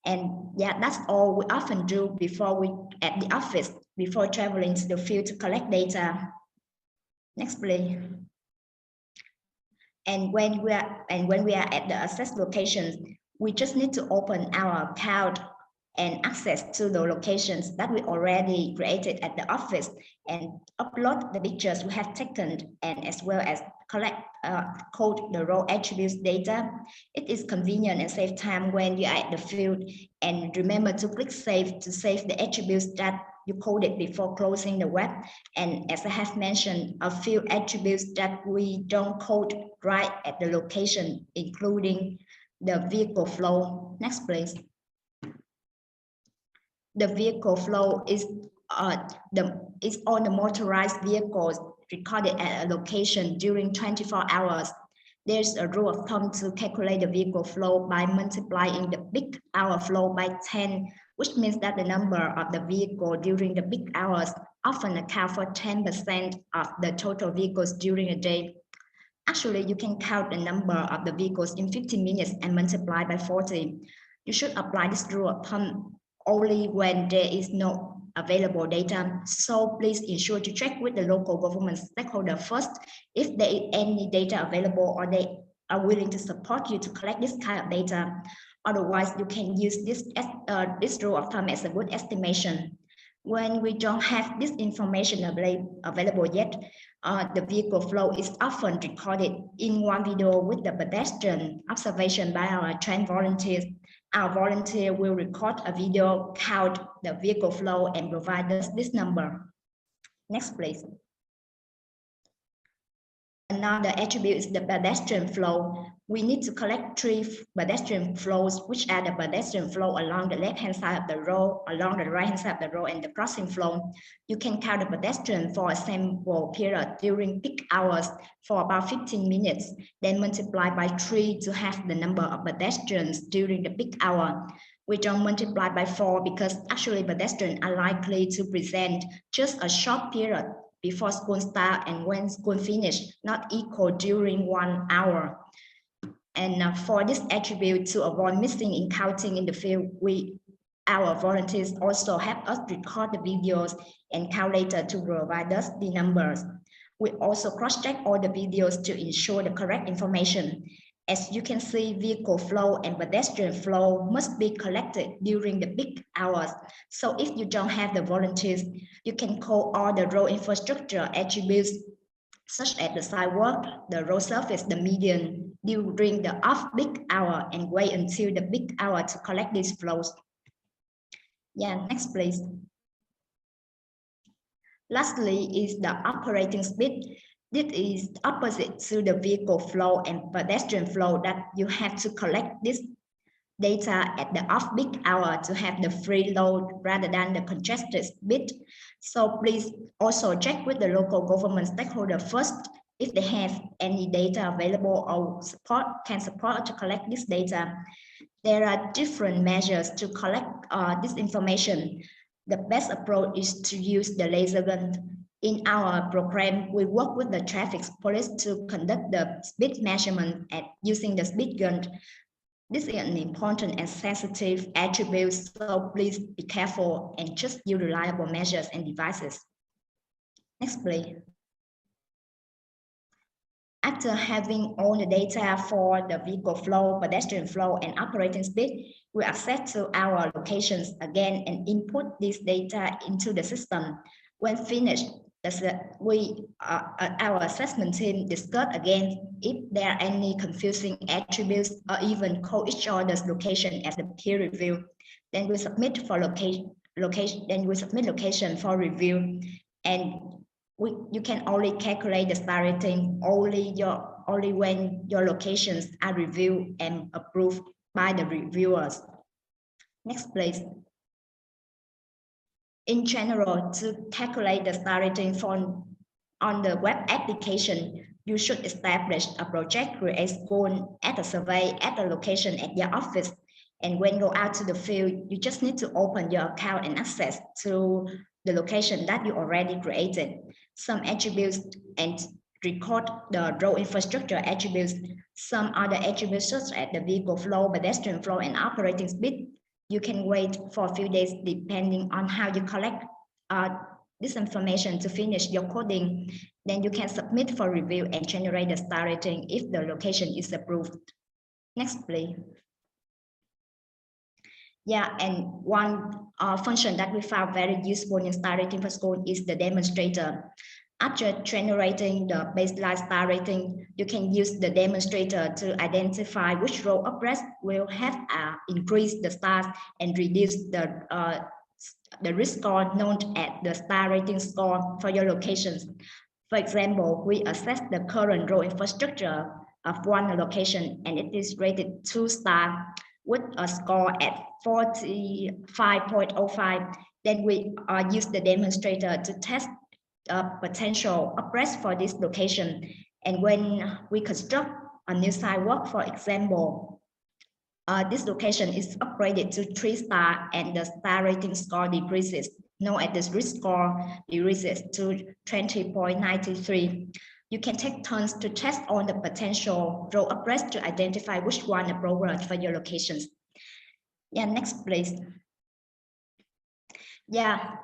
And yeah, that's all we often do before we at the office, before traveling to the field to collect data. Next, please. And when we are at the assessed locations, we just need to open our account and access to the locations that we already created at the office and upload the pictures we have taken, and as well as code the raw attributes data. It is convenient and save time when you are at the field. And remember to click save to save the attributes that you coded before closing the web. And as I have mentioned, a few attributes that we don't code right at the location, including the vehicle flow. Next, please. The vehicle flow is all the motorized vehicles recorded at a location during 24 hours. There's a rule of thumb to calculate the vehicle flow by multiplying the peak hour flow by 10, which means that the number of the vehicle during the peak hours often account for 10% of the total vehicles during a day. Actually, you can count the number of the vehicles in 15 minutes and multiply by 40. You should apply this rule of thumb only when there is no available data. So please ensure to check with the local government stakeholder first if there is any data available or they are willing to support you to collect this kind of data. Otherwise, you can use this rule of thumb as a good estimation. When we don't have this information available yet, the vehicle flow is often recorded in one video with the pedestrian observation by our trained volunteers. Our volunteer will record a video, count the vehicle flow, and provide us this number. Next, please. Another attribute is the pedestrian flow. We need to collect 3 pedestrian flows, which are the pedestrian flow along the left-hand side of the road, along the right-hand side of the road, and the crossing flow. You can count the pedestrian for a sample period during peak hours for about 15 minutes, then multiply by 3 to have the number of pedestrians during the peak hour. We don't multiply by 4 because actually pedestrians are likely to present just a short period before school start and when school finish, not equal during 1 hour. And for this attribute to avoid missing in counting in the field, our volunteers also help us record the videos and count later to provide us the numbers. We also cross-check all the videos to ensure the correct information. As you can see, vehicle flow and pedestrian flow must be collected during the peak hours. So if you don't have the volunteers, you can call all the road infrastructure attributes, such as the sidewalk, the road surface, the median, during the off-peak hour and wait until the peak hour to collect these flows. Yeah, next, please. Lastly is the operating speed. This is opposite to the vehicle flow and pedestrian flow that you have to collect this data at the off-peak hour to have the free load rather than the congested bit. So please also check with the local government stakeholder first if they have any data available or can support to collect this data. There are different measures to collect this information. The best approach is to use the laser gun. In our program, we work with the traffic police to conduct the speed measurement using the speed gun. This is an important and sensitive attribute, so please be careful and just use reliable measures and devices. Next, please. After having all the data for the vehicle flow, pedestrian flow, and operating speed, we access to our locations again and input this data into the system. When finished, our assessment team discuss again if there are any confusing attributes or even call each other's location as a peer review. Then we submit for location for review, and you can only calculate the star rating only when your locations are reviewed and approved by the reviewers. Next, please. In general, to calculate the star rating on the web application, you should establish a project, create goal, add a survey at a location at your office. And when go out to the field, you just need to open your account and access to the location that you already created. Some attributes and record the road infrastructure attributes. Some other attributes such as the vehicle flow, pedestrian flow, and operating speed. You can wait for a few days depending on how you collect this information to finish your coding. Then you can submit for review and generate the star rating if the location is approved. Next, please. Yeah, and one function that we found very useful in star rating for school is the demonstrator. After generating the baseline star rating, you can use the demonstrator to identify which road abreast will have increased the stars and reduce the risk score known as the star rating score for your locations. For example, we assess the current road infrastructure of one location and it is rated 2 stars with a score at 45.05. Then we use the demonstrator to test potential abreast for this location. And when we construct a new sidewalk, for example, this location is upgraded to 3 stars and the star rating score decreases. Known as the risk score decreases to 20.93. You can take turns to test on the potential road abreast to identify which one appropriate for your locations. Yeah, next please. Yeah.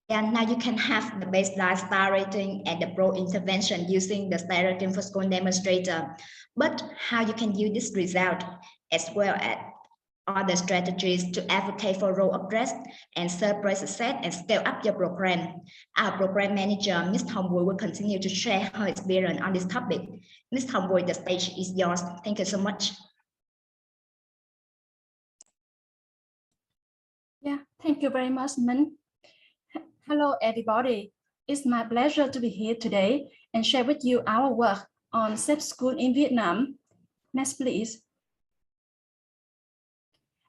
And now you can have the baseline star rating and the pro intervention using the star rating for school demonstrator. But how you can use this result as well as other strategies to advocate for road abreast and surprise success and scale up your program. Our program manager, Ms. Thomwood, will continue to share her experience on this topic. Ms. Thomwood, the stage is yours. Thank you so much. Yeah, thank you very much, Min. Hello, everybody. It's my pleasure to be here today and share with you our work on safe school in Vietnam. Next, please.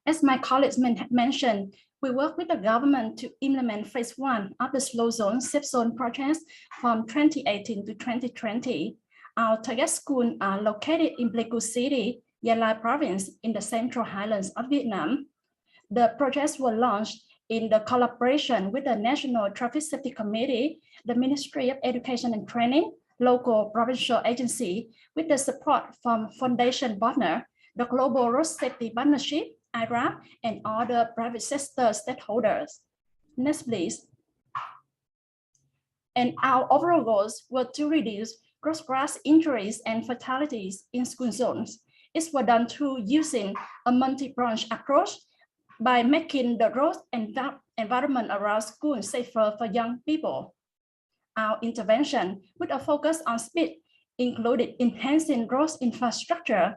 As my colleagues mentioned, we work with the government to implement phase 1 of the slow zone, safe zone project from 2018 to 2020. Our target schools are located in Pleiku City, Gia Lai Province in the Central Highlands of Vietnam. The projects were launched in the collaboration with the National Traffic Safety Committee, the Ministry of Education and Training, local provincial agency, with the support from foundation partner, the Global Road Safety Partnership, 𝐼RA, and other private sector stakeholders. Next, please. And our overall goals were to reduce cross-class injuries and fatalities in school zones. It was done through using a multi-branch approach by making the road and environment around school safer for young people. Our intervention with a focus on speed included enhancing road infrastructure,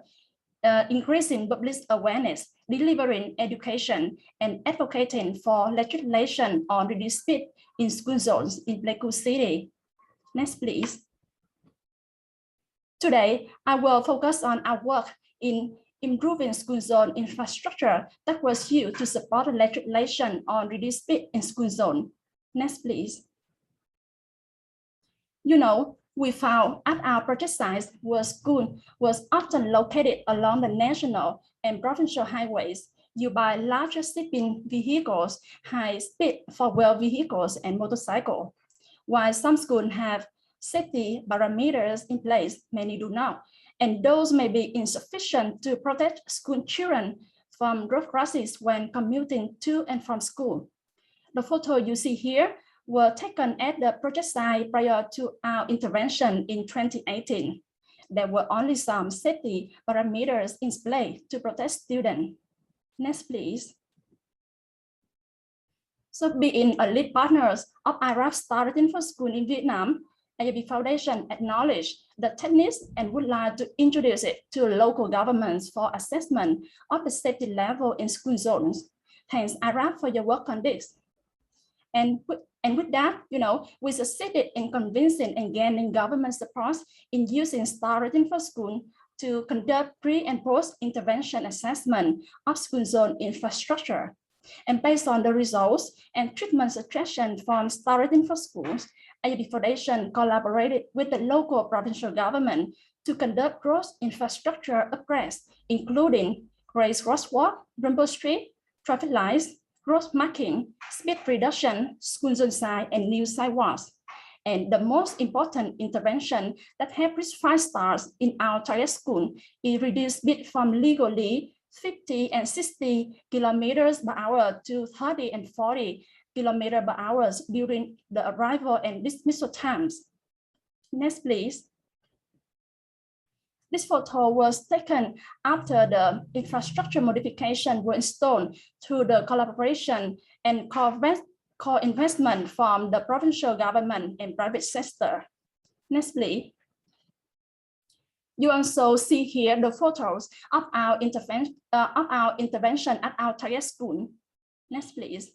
increasing public awareness, delivering education, and advocating for legislation on reduced speed in school zones in Pleiku City. Next, please. Today, I will focus on our work in improving school zone infrastructure that was used to support the legislation on reduced speed in school zone. Next, please. You know, we found at our project sites where school was often located along the national and provincial highways used by larger shipping vehicles, high-speed four-wheel vehicles, and motorcycles. While some schools have safety parameters in place, many do not, and those may be insufficient to protect school children from road crashes when commuting to and from school. The photo you see here were taken at the project site prior to our intervention in 2018. There were only some safety parameters in place to protect students. Next, please. So being a lead partners of IRAP Starting for School in Vietnam, 𝐲𝐵 Foundation acknowledged the techniques and would like to introduce it to local governments for assessment of the safety level in school zones. Thanks, IRAP, for your work on this. And with that, you know, we succeeded in convincing and gaining government support in using Starting for School to conduct pre and post intervention assessment of school zone infrastructure. And based on the results and treatment suggestions from Starting for Schools, 𝐲𝐵 Foundation collaborated with the local provincial government to conduct cross infrastructure upgrades, including raised crosswalk, rainbow street, traffic lights, road marking, speed reduction, school zone sign, and new sidewalks. And the most important intervention that have reached 5 stars in our target school is reduced speed from legally 50 and 60 kilometers per hour to 30 and 40 kilometers per hour during the arrival and dismissal times. Next, please. This photo was taken after the infrastructure modification were installed through the collaboration and co-investment from the provincial government and private sector. Next, please. You also see here the photos of our intervention at our target school. Next, please.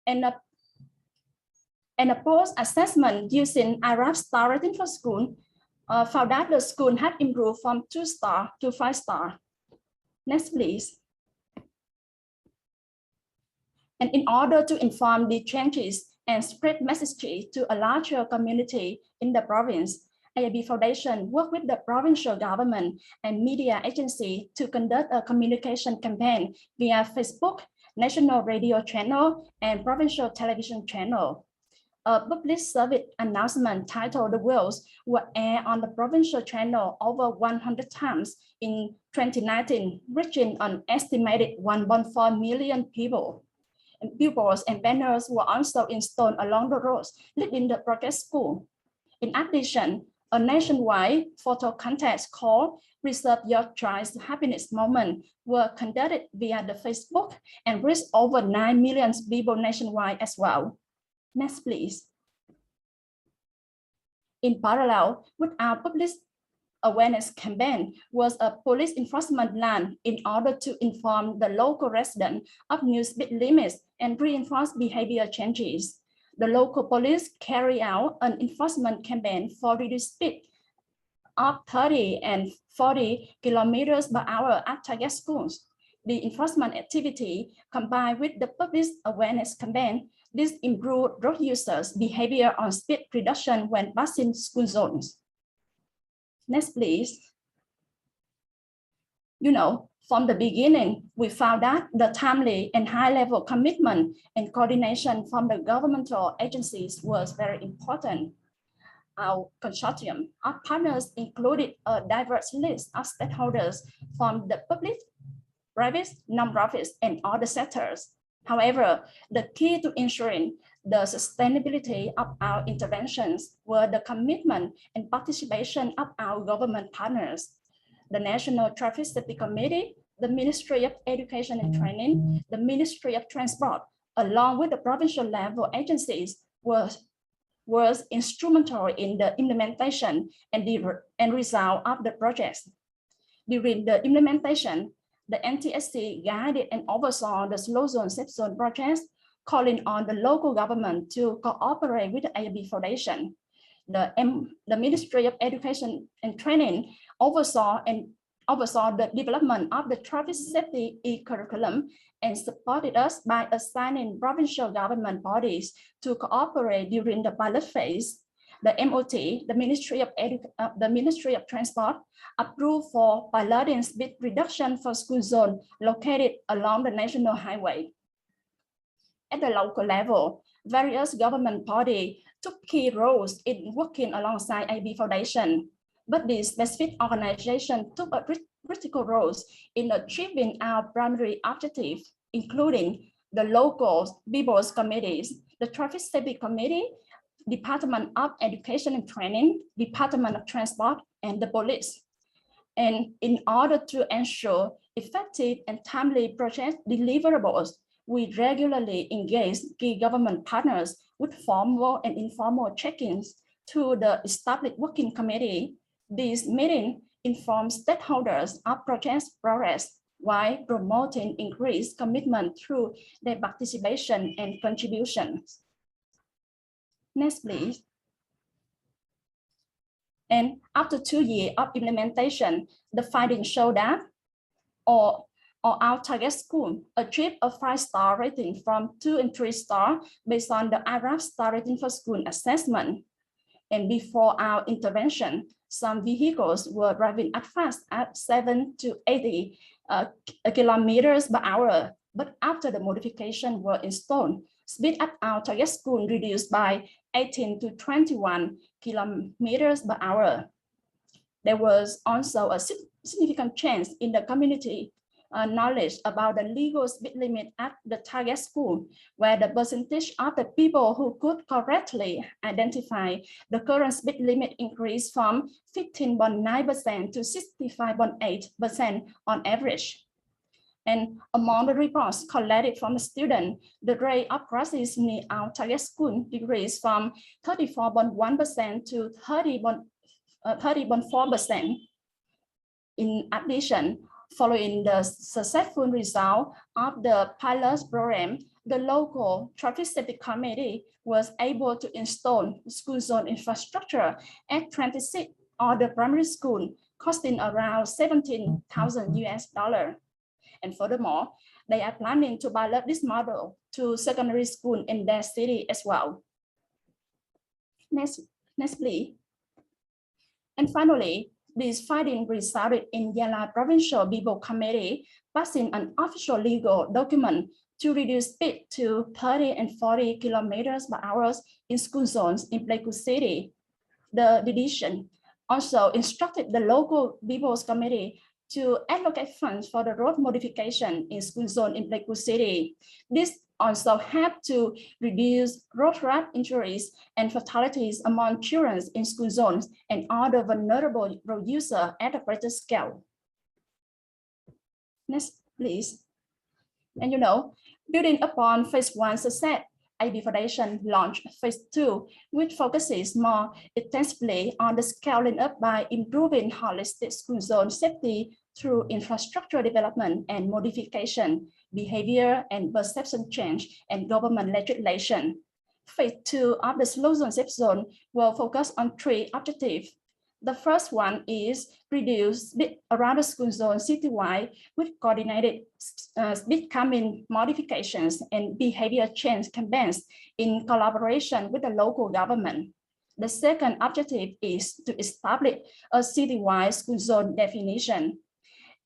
And a post-assessment using IRAP Starting for School found that the school had improved from 2 star to 5 star. Next, please. And in order to inform the changes and spread messages to a larger community in the province, 𝐲𝐵 Foundation worked with the provincial government and media agency to conduct a communication campaign via Facebook, national radio channel, and provincial television channel. A public service announcement titled "The Wheels" were aired on the provincial channel over 100 times in 2019, reaching an estimated 1.4 million people. And billboards and banners were also installed along the roads leading the project school. In addition, a nationwide photo contest called "Reserve Your Child's Happiness Moment" were conducted via the Facebook and reached over 9 million people nationwide as well. Next, please. In parallel with our public awareness campaign was a police enforcement plan in order to inform the local residents of new speed limits and reinforce behavior changes. The local police carry out an enforcement campaign for reduced speed of 30 and 40 kilometers per hour at target schools. The enforcement activity combined with the public awareness campaign, this improved road users' behavior on speed reduction when passing school zones. Next, please. You know, from the beginning, we found that the timely and high-level commitment and coordination from the governmental agencies was very important. Our consortium of partners included a diverse list of stakeholders from the public, private, non-profits, and other sectors. However, the key to ensuring the sustainability of our interventions were the commitment and participation of our government partners. The National Traffic Safety Committee, the Ministry of Education and Training, the Ministry of Transport, along with the provincial level agencies was instrumental in the implementation and the end result of the projects. During the implementation, the NTSC guided and oversaw the Slow Zone, Safe Zone projects, calling on the local government to cooperate with the 𝐲𝐵 Foundation. The Ministry of Education and Training oversaw and oversaw the development of the traffic safety e-curriculum and supported us by assigning provincial government bodies to cooperate during the pilot phase. The MOT, the Ministry of Transport, approved for piloting speed reduction for school zone located along the national highway. At the local level, various government bodies took key roles in working alongside 𝐈𝐵 Foundation, but these specific organizations took a critical roles in achieving our primary objective, including the local people's committees, the Traffic Safety Committee, Department of Education and Training, Department of Transport, and the police. And in order to ensure effective and timely project deliverables, we regularly engage key government partners with formal and informal check-ins to the established working committee. This meeting informs stakeholders of project progress while promoting increased commitment through their participation and contributions. Next, please. And after 2 years of implementation, the findings show that our target school achieved a 5-star rating from 2 and 3 stars based on the IRAP star rating for school assessment. And before our intervention, some vehicles were driving at fast at 70 to 80 kilometers per hour. But after the modification were installed, speed at our target school reduced by 18 to 21 kilometers per hour. There was also a significant change in the community knowledge about the legal speed limit at the target school, where the percentage of the people who could correctly identify the current speed limit increased from 15.9% to 65.8% on average. And among the reports collected from the student, the rate of crashes near our target school decreased from 34.1% to 30.4%. In addition, following the successful result of the pilot program, the local traffic safety committee was able to install school zone infrastructure at 26 other primary schools, costing around $17,000 US. And furthermore, they are planning to pilot this model to secondary school in their city as well. Next please. And finally, these findings resulted in Yala Provincial People Committee passing an official legal document to reduce speed to 30 and 40 kilometers per hour in school zones in Pleiku City. The division also instructed the local People's Committee to allocate funds for the road modification in school zone in Pleiku City. This also helped to reduce road injuries and fatalities among children in school zones and other vulnerable road users at a greater scale. Next, please. And building upon phase 1 success, 𝐈𝐵 Foundation launched phase 2, which focuses more intensively on the scaling up by improving holistic school zone safety through infrastructure development and modification, behavior and perception change, and government legislation. Phase 2 of the slow zone safe zone will focus on 3 objectives. The first one is reduce speed around the school zone citywide with coordinated speed calming modifications and behavior change campaigns in collaboration with the local government. The second objective is to establish a citywide school zone definition.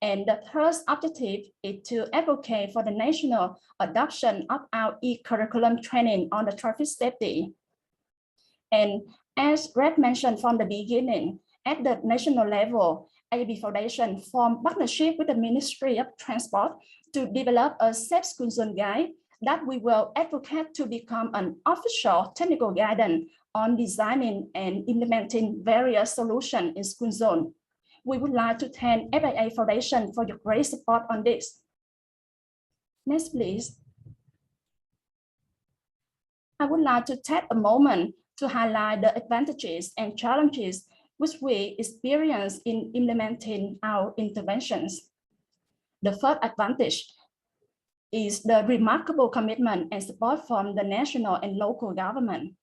And the third objective is to advocate for the national adoption of our e-curriculum training on the traffic safety. And as Red mentioned from the beginning, at the national level, 𝐈𝐵 Foundation formed partnership with the Ministry of Transport to develop a safe school zone guide that we will advocate to become an official technical guidance on designing and implementing various solutions in school zone. We would like to thank 𝐈𝐵 Foundation for your great support on this. Next, please. I would like to take a moment to highlight the advantages and challenges which we experience in implementing our interventions. The first advantage is the remarkable commitment and support from the national and local government.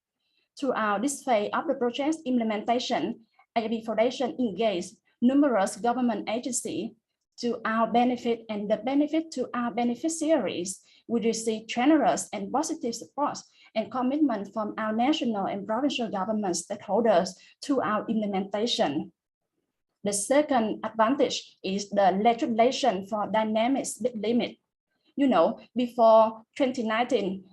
Throughout this phase of the project's implementation, 𝐈𝐵 Foundation engaged numerous government agencies to our benefit and the benefit to our beneficiaries. We receive generous and positive support and commitment from our national and provincial government stakeholders to our implementation. The second advantage is the legislation for dynamic speed limit. You know, before 2019,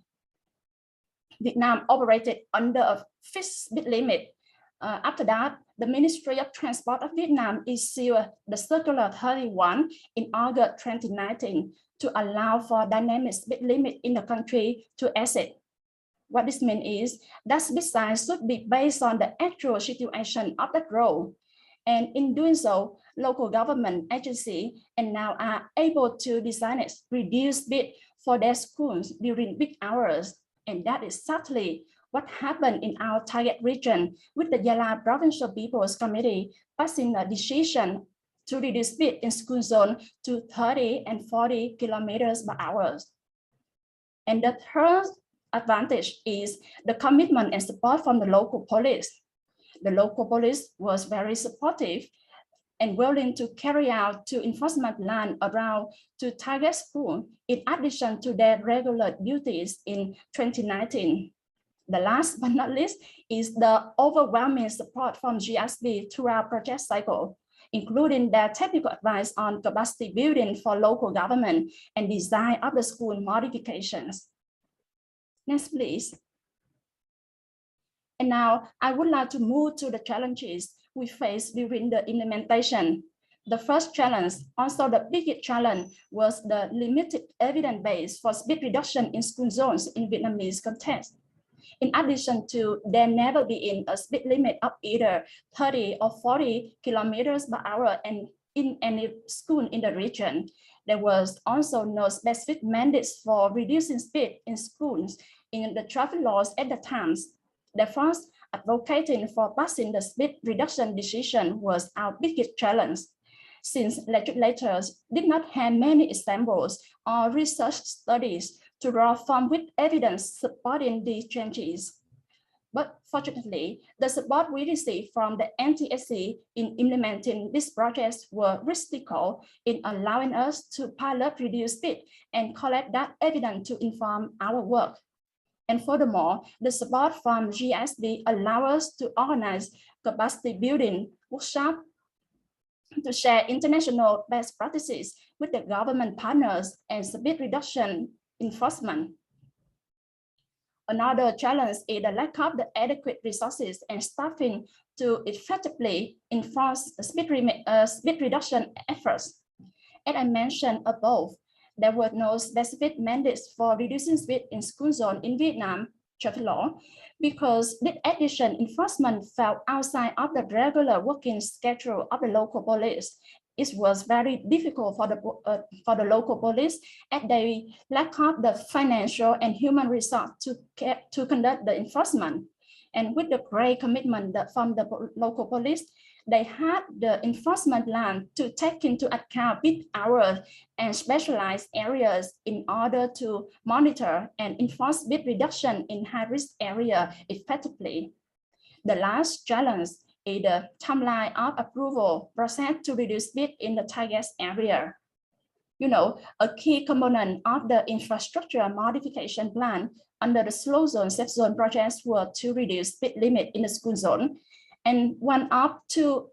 Vietnam operated under a fixed speed limit. After that, the Ministry of Transport of Vietnam issued the Circular 31 in August 2019 to allow for dynamic speed limit in the country to exist. What this means is that speed sign should be based on the actual situation of that road. And in doing so, local government agencies and now are able to design it, reduce speed for their schools during peak hours. And that is exactly what happened in our target region with the Gia-Lai Provincial People's Committee passing a decision to reduce speed in school zone to 30 and 40 kilometers per hour. And the third advantage is the commitment and support from the local police. The local police was very supportive and willing to carry out two enforcement plans around to target school in addition to their regular duties in 2019. The last but not least is the overwhelming support from GSB throughout project cycle, including their technical advice on capacity building for local government and design of the school modifications. Next, please. And now I would like to move to the challenges we face during the implementation. The first challenge, also the biggest challenge, was the limited evidence base for speed reduction in school zones in Vietnamese context. In addition to there never being a speed limit of either 30 or 40 kilometers per hour and in any school in the region, there was also no specific mandates for reducing speed in schools in the traffic laws at the times. Therefore, advocating for passing the speed reduction decision was our biggest challenge, since legislators did not have many examples or research studies to draw from with evidence supporting these changes. But fortunately, the support we received from the NTSC in implementing these projects were critical in allowing us to pilot reduced speed and collect that evidence to inform our work. And furthermore, the support from GSB allows us to organize capacity building workshops to share international best practices with the government partners and speed reduction enforcement. Another challenge is the lack of the adequate resources and staffing to effectively enforce speed reduction efforts. As I mentioned above, there were no specific mandates for reducing speed in school zone in Vietnam traffic law because this addition enforcement fell outside of the regular working schedule of the local police. It was very difficult for the local police as they lack of the financial and human resources to conduct the enforcement. And with the great commitment from the local police, they had the enforcement plan to take into account peak hours and specialized areas in order to monitor and enforce speed reduction in high-risk area effectively. The last challenge is the timeline of approval process to reduce speed in the target area. You know, a key component of the infrastructure modification plan under the slow zone, safe zone projects were to reduce speed limit in the school zone. And one of two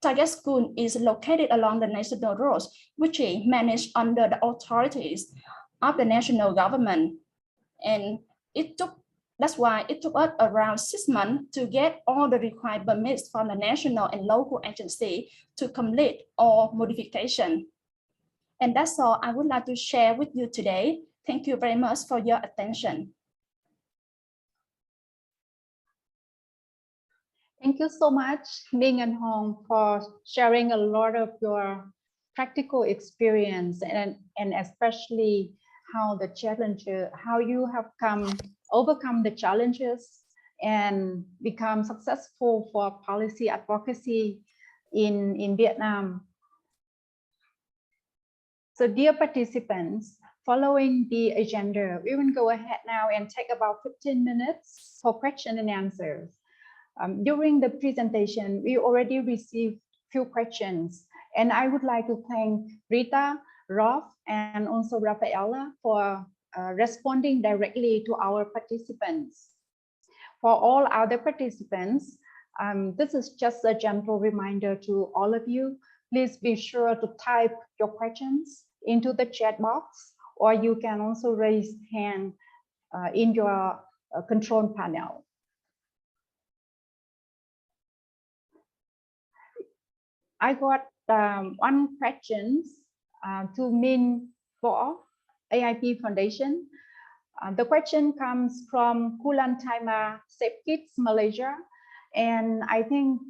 target schools is located along the national roads, which is managed under the authorities of the national government. And that's why it took us around 6 months to get all the required permits from the national and local agency to complete all modification. And that's all I would like to share with you today. Thank you very much for your attention. Thank you so much, Minh and Hong, for sharing a lot of your practical experience and especially how the challenges, how you have overcome the challenges and become successful for policy advocacy in Vietnam. So dear participants, following the agenda, we will go ahead now and take about 15 minutes for question and answers. During the presentation, we already received few questions. And I would like to thank Rita, Rolf, and also Rafaela for responding directly to our participants. For all other participants, this is just a gentle reminder to all of you. Please be sure to type your questions into the chat box, or you can also raise hand in your control panel. I got one question to Min for AIP Foundation. The question comes from Kulantaima Safe Kids, Malaysia. And I think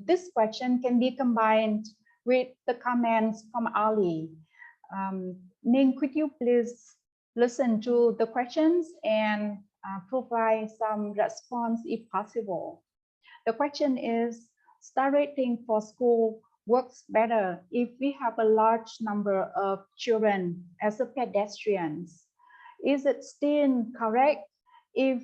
this question can be combined with the comments from Ali. Ning, could you please listen to the questions and provide some response if possible? The question is, star rating for school works better if we have a large number of children as a pedestrians. Is it still correct if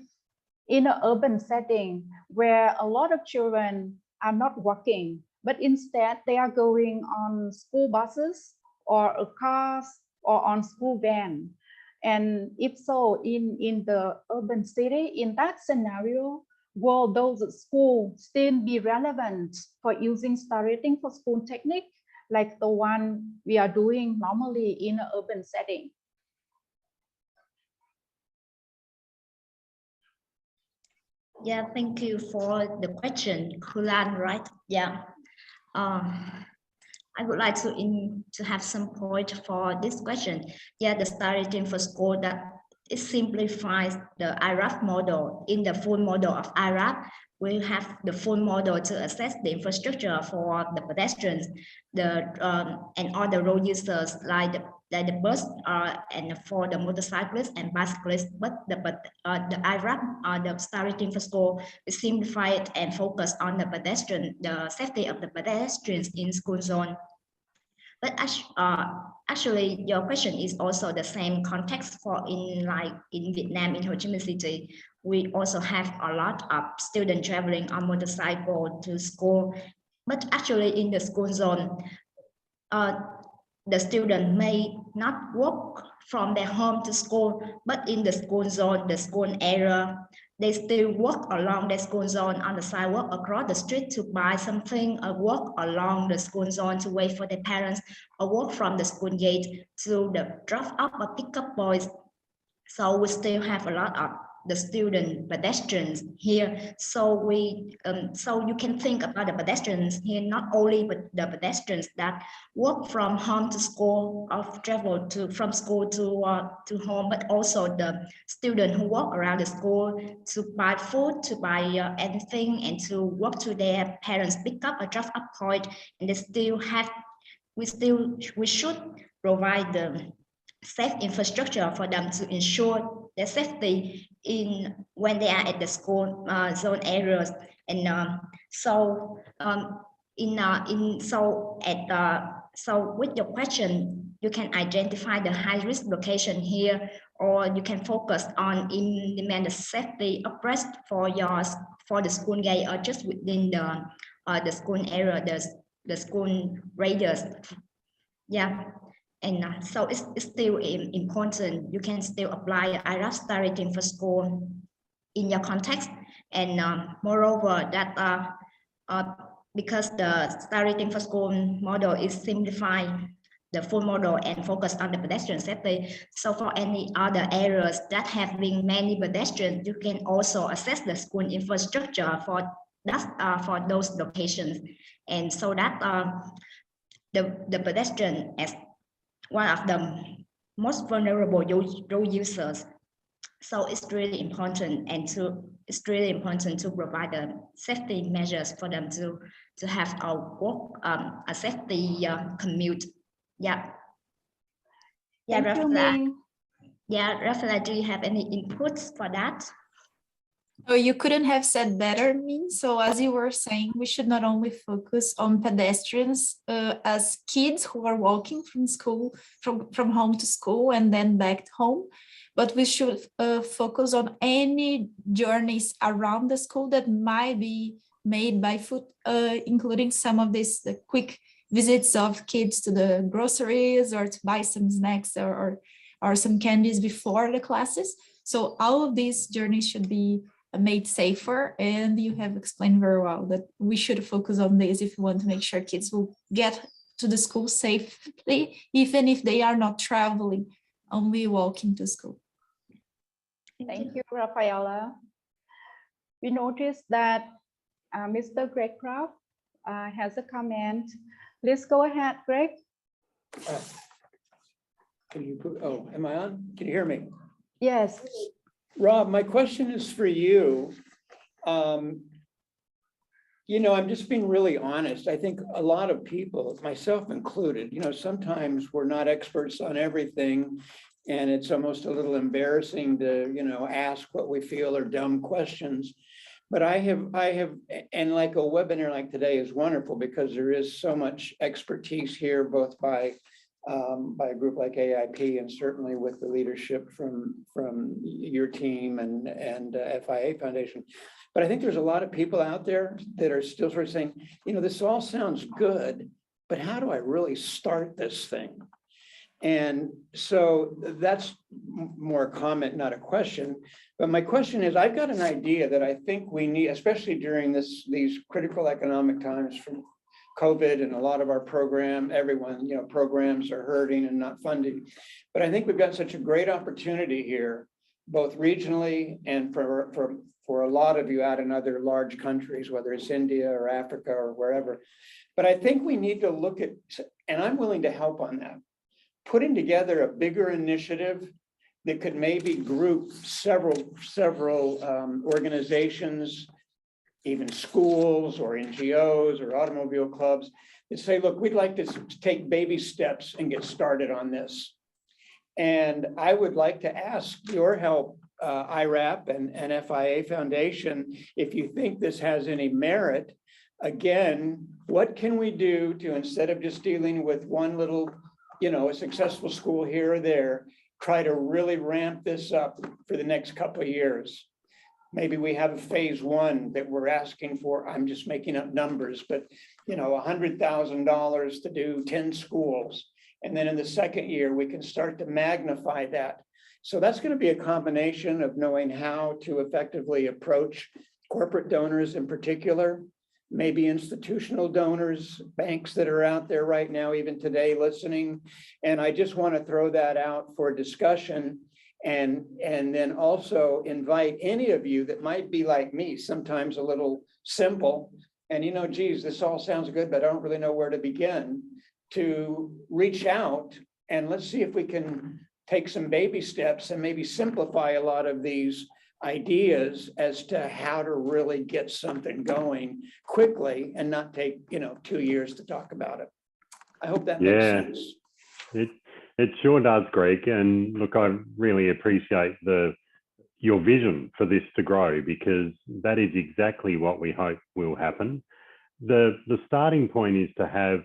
in an urban setting where a lot of children are not walking, but instead they are going on school buses or cars or on school van? And if so, in the urban city, in that scenario, will those schools still be relevant for using star rating for school technique, like the one we are doing normally in an urban setting? Yeah, thank you for the question, Kulan, right? Yeah. I would like to have some point for this question. Yeah, the star rating for school, that it simplifies the IRAP model. In the full model of IRAP, we have the full model to assess the infrastructure for the pedestrians, and all the road users like the bus and for the motorcyclists and bicyclists. But the IRAP, the star rating for school, is simplified and focused on the pedestrian, the safety of the pedestrians in school zone. But actually, your question is also the same context for in Vietnam, in Ho Chi Minh City. We also have a lot of students traveling on motorcycle to school. But actually, in the school zone, the student may not walk from their home to school, but in the school zone, the school area, they still walk along the school zone on the sidewalk across the street to buy something, or walk along the school zone to wait for their parents, or walk from the school gate to the drop off or pick up boys. So we still have a lot of the student pedestrians here. So so you can think about the pedestrians here, not only but the pedestrians that walk from home to school, or travel from school to home, but also the students who walk around the school to buy food, to buy anything, and to walk to their parents' pick up or drop up point. And they still have, we should provide the safe infrastructure for them to ensure their safety when they are at the school zone areas. And so with your question, you can identify the high risk location here, or you can focus on implement the safety approach for the school gate, or just within the school area, the school radius. Yeah. And so it's still important. You can still apply IRAP star rating for school in your context. And moreover, that because the star rating for school model is simplifying the full model and focus on the pedestrian safety. So for any other areas that have been many pedestrians, you can also assess the school infrastructure for those locations. And so that the pedestrian as one of the most vulnerable road users. So it's really important, and it's really important to provide the safety measures for them to have a safety commute. Yeah. Yeah, Rafaela, do you have any inputs for that? Oh, you couldn't have said better, Min. So as you were saying, we should not only focus on pedestrians as kids who are walking from school, from home to school and then back home, but we should focus on any journeys around the school that might be made by foot, including some of this, the quick visits of kids to the groceries or to buy some snacks or some candies before the classes. So all of these journeys should be made safer, and you have explained very well that we should focus on this if we want to make sure kids will get to the school safely, even if they are not traveling, only walking to school. Thank you, Rafaela. We noticed that Mr. Greg Kraft has a comment. Please go ahead, Greg. Can you put, oh, am I on? Can you hear me? Yes. Rob, my question is for you. You know, I'm just being really honest. I think a lot of people, myself included, you know, sometimes we're not experts on everything, and it's almost a little embarrassing to, you know, ask what we feel are dumb questions. But I have, and like a webinar like today is wonderful because there is so much expertise here, both by a group like AIP and certainly with the leadership from your team and FIA Foundation. But I think there's a lot of people out there that are still sort of saying, you know, this all sounds good, but how do I really start this thing? And so that's more a comment, not a question. But my question is, I've got an idea that I think we need, especially during these critical economic times from COVID and a lot of our everyone, you know, programs are hurting and not funded. But I think we've got such a great opportunity here, both regionally and for a lot of you out in other large countries, whether it's India or Africa or wherever. But I think we need to look at, and I'm willing to help on that, putting together a bigger initiative that could maybe group several organizations, even schools or NGOs or automobile clubs that say, look, we'd like to take baby steps and get started on this. And I would like to ask your help, IRAP and FIA Foundation, if you think this has any merit. Again, what can we do to, instead of just dealing with one little, you know, a successful school here or there, try to really ramp this up for the next couple of years? Maybe we have a phase one that we're asking for. I'm just making up numbers, but you know, $100,000 to do 10 schools. And then in the second year, we can start to magnify that. So that's going to be a combination of knowing how to effectively approach corporate donors in particular, maybe institutional donors, banks that are out there right now, even today listening. And I just want to throw that out for discussion. And then also invite any of you that might be like me, sometimes a little simple, and you know, geez, this all sounds good, but I don't really know where to begin, to reach out and let's see if we can take some baby steps and maybe simplify a lot of these ideas as to how to really get something going quickly and not take, you know, 2 years to talk about it. I hope that makes sense. It sure does, Greg. And look, I really appreciate your vision for this to grow, because that is exactly what we hope will happen. The starting point is to have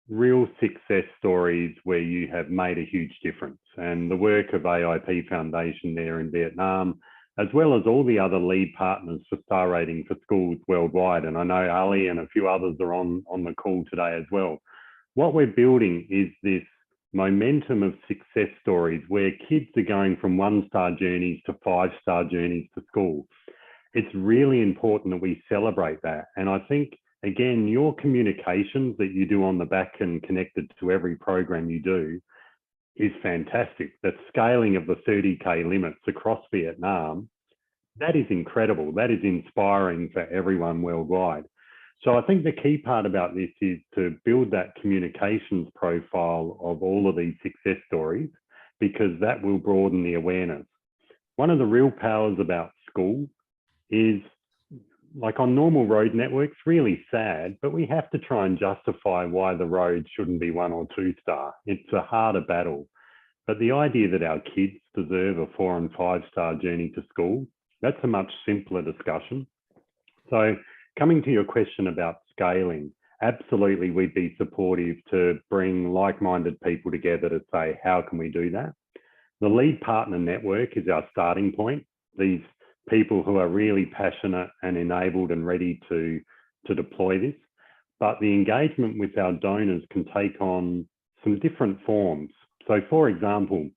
real success stories where you have made a huge difference. And the work of AIP Foundation there in Vietnam, as well as all the other lead partners for star rating for schools worldwide. And I know Ali and a few others are on the call today as well. What we're building is this momentum of success stories where kids are going from 1-star journeys to 5-star journeys to school. It's really important that we celebrate that. And I think, again, your communications that you do on the back and connected to every program you do is fantastic. The scaling of the 30K limits across Vietnam, that is incredible. That is inspiring for everyone worldwide. So I think the key part about this is to build that communications profile of all of these success stories, because that will broaden the awareness. One of the real powers about school is, like on normal road networks, really sad, but we have to try and justify why the road shouldn't be 1 or 2-star. It's a harder battle. But the idea that our kids deserve a 4- and 5-star journey to school, that's a much simpler discussion. So coming to your question about scaling, absolutely we'd be supportive to bring like-minded people together to say, how can we do that? The lead partner network is our starting point. These people who are really passionate and enabled and ready to deploy this. But the engagement with our donors can take on some different forms. So for example,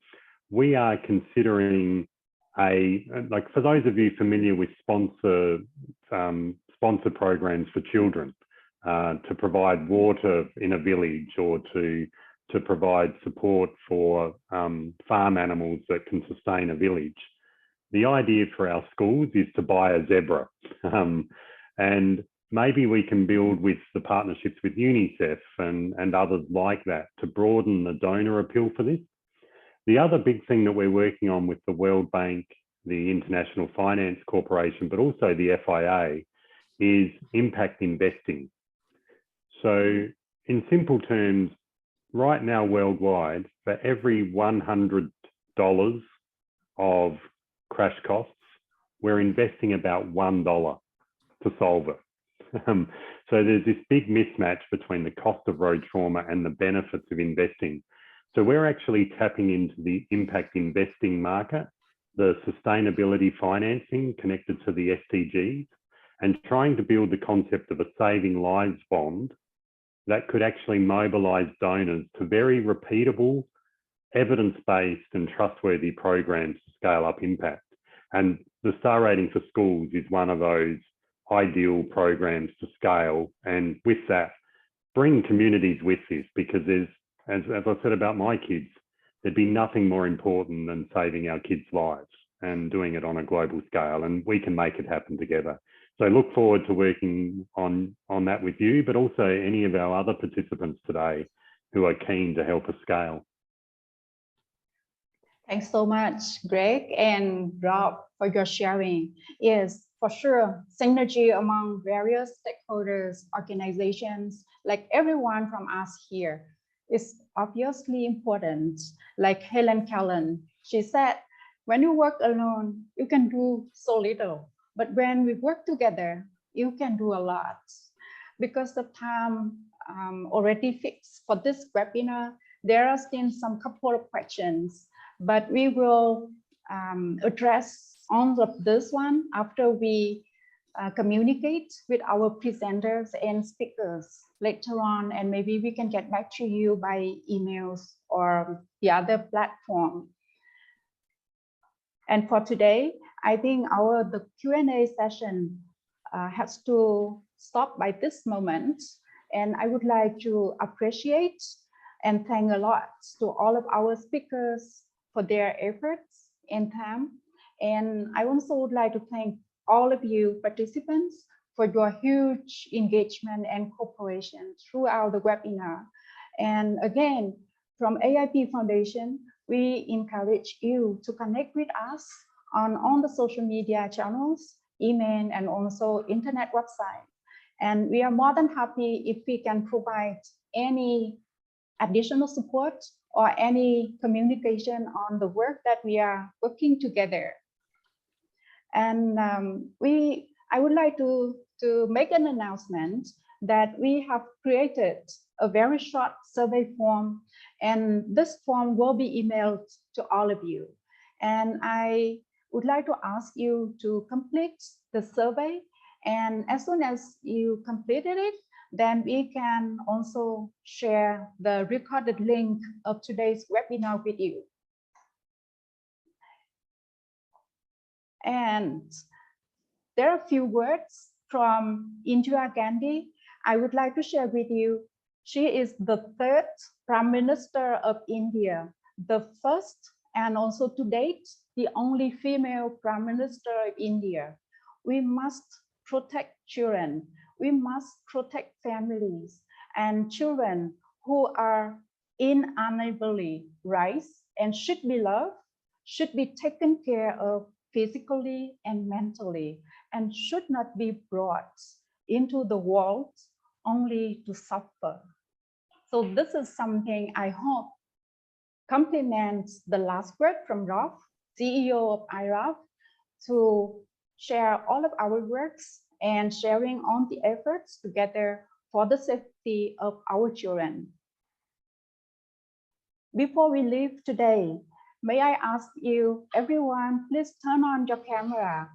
we are considering like for those of you familiar with sponsor programs for children, to provide water in a village or to provide support for farm animals that can sustain a village. The idea for our schools is to buy a zebra. And maybe we can build with the partnerships with UNICEF and others like that to broaden the donor appeal for this. The other big thing that we're working on with the World Bank, the International Finance Corporation, but also the FIA, is impact investing. So in simple terms, right now worldwide, for every $100 of crash costs, we're investing about $1 to solve it. So there's this big mismatch between the cost of road trauma and the benefits of investing. So we're actually tapping into the impact investing market, the sustainability financing connected to the SDGs, and trying to build the concept of a saving lives bond that could actually mobilize donors to very repeatable, evidence-based and trustworthy programs to scale up impact. And the star rating for schools is one of those ideal programs to scale, and with that, bring communities with this, because there's, as I said about my kids, there'd be nothing more important than saving our kids' lives and doing it on a global scale, and we can make it happen together. So I look forward to working on that with you, but also any of our other participants today who are keen to help us scale. Thanks so much, Greg and Rob, for your sharing. Yes, for sure, synergy among various stakeholders, organizations, like everyone from us here, is obviously important. Like Helen Callan, she said, when you work alone, you can do so little. But when we work together, you can do a lot. Because the time already fixed for this webinar, there are still some couple of questions, but we will address all of this one after we communicate with our presenters and speakers later on, and maybe we can get back to you by emails or the other platform. And for today, I think the Q&A session has to stop by this moment. And I would like to appreciate and thank a lot to all of our speakers for their efforts and time. And I also would like to thank all of you participants for your huge engagement and cooperation throughout the webinar. And again, from AIP Foundation, we encourage you to connect with us on the social media channels, email, and also internet website. And we are more than happy if we can provide any additional support or any communication on the work that we are working together. And I would like to make an announcement that we have created a very short survey form, and this form will be emailed to all of you. And I would like to ask you to complete the survey, and as soon as you completed it, then we can also share the recorded link of today's webinar with you. And there are a few words from Indira Gandhi I would like to share with you. She is the 3rd Prime Minister of India, the first and also to date, the only female Prime Minister of India. We must protect children. We must protect families and children who are inalienably rights and should be loved, should be taken care of physically and mentally, and should not be brought into the world only to suffer. So this is something I hope complements the last word from Rob, CEO of 𝐼𝐺, to share all of our works and sharing on the efforts together for the safety of our children. Before we leave today, may I ask you, everyone, please turn on your camera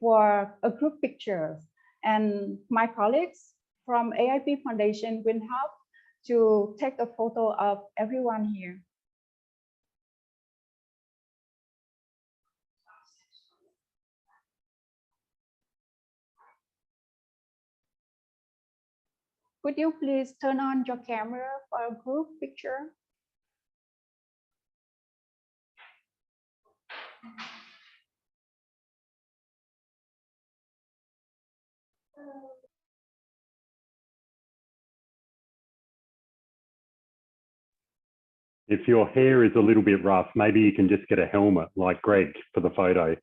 for a group picture. And my colleagues from AIP Foundation will help to take a photo of everyone here. Could you please turn on your camera for a group picture? If your hair is a little bit rough, maybe you can just get a helmet like Greg for the photo.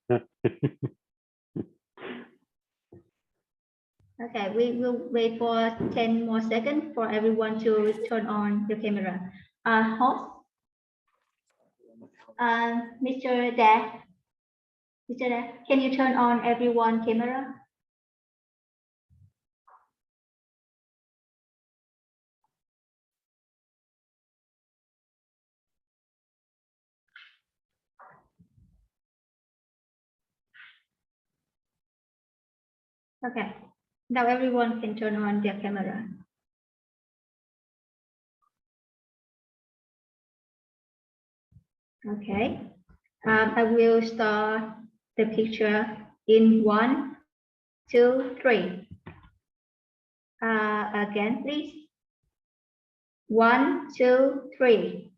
Okay, we will wait for 10 more seconds for everyone to turn on the camera. Host, Mr. Dash, can you turn on everyone's camera? Okay, now everyone can turn on their camera. Okay, I will start the picture in 1, 2, 3. Again, please. 1, 2, 3.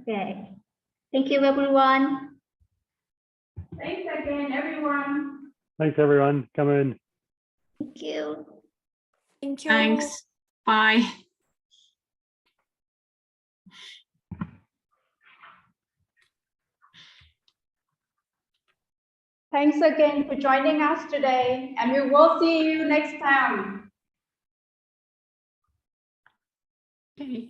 Okay, thank you, everyone. Thanks again, everyone. Thanks, everyone. Come in. Thank you. Thank you. Thanks. Bye. Thanks again for joining us today, and we will see you next time. Okay.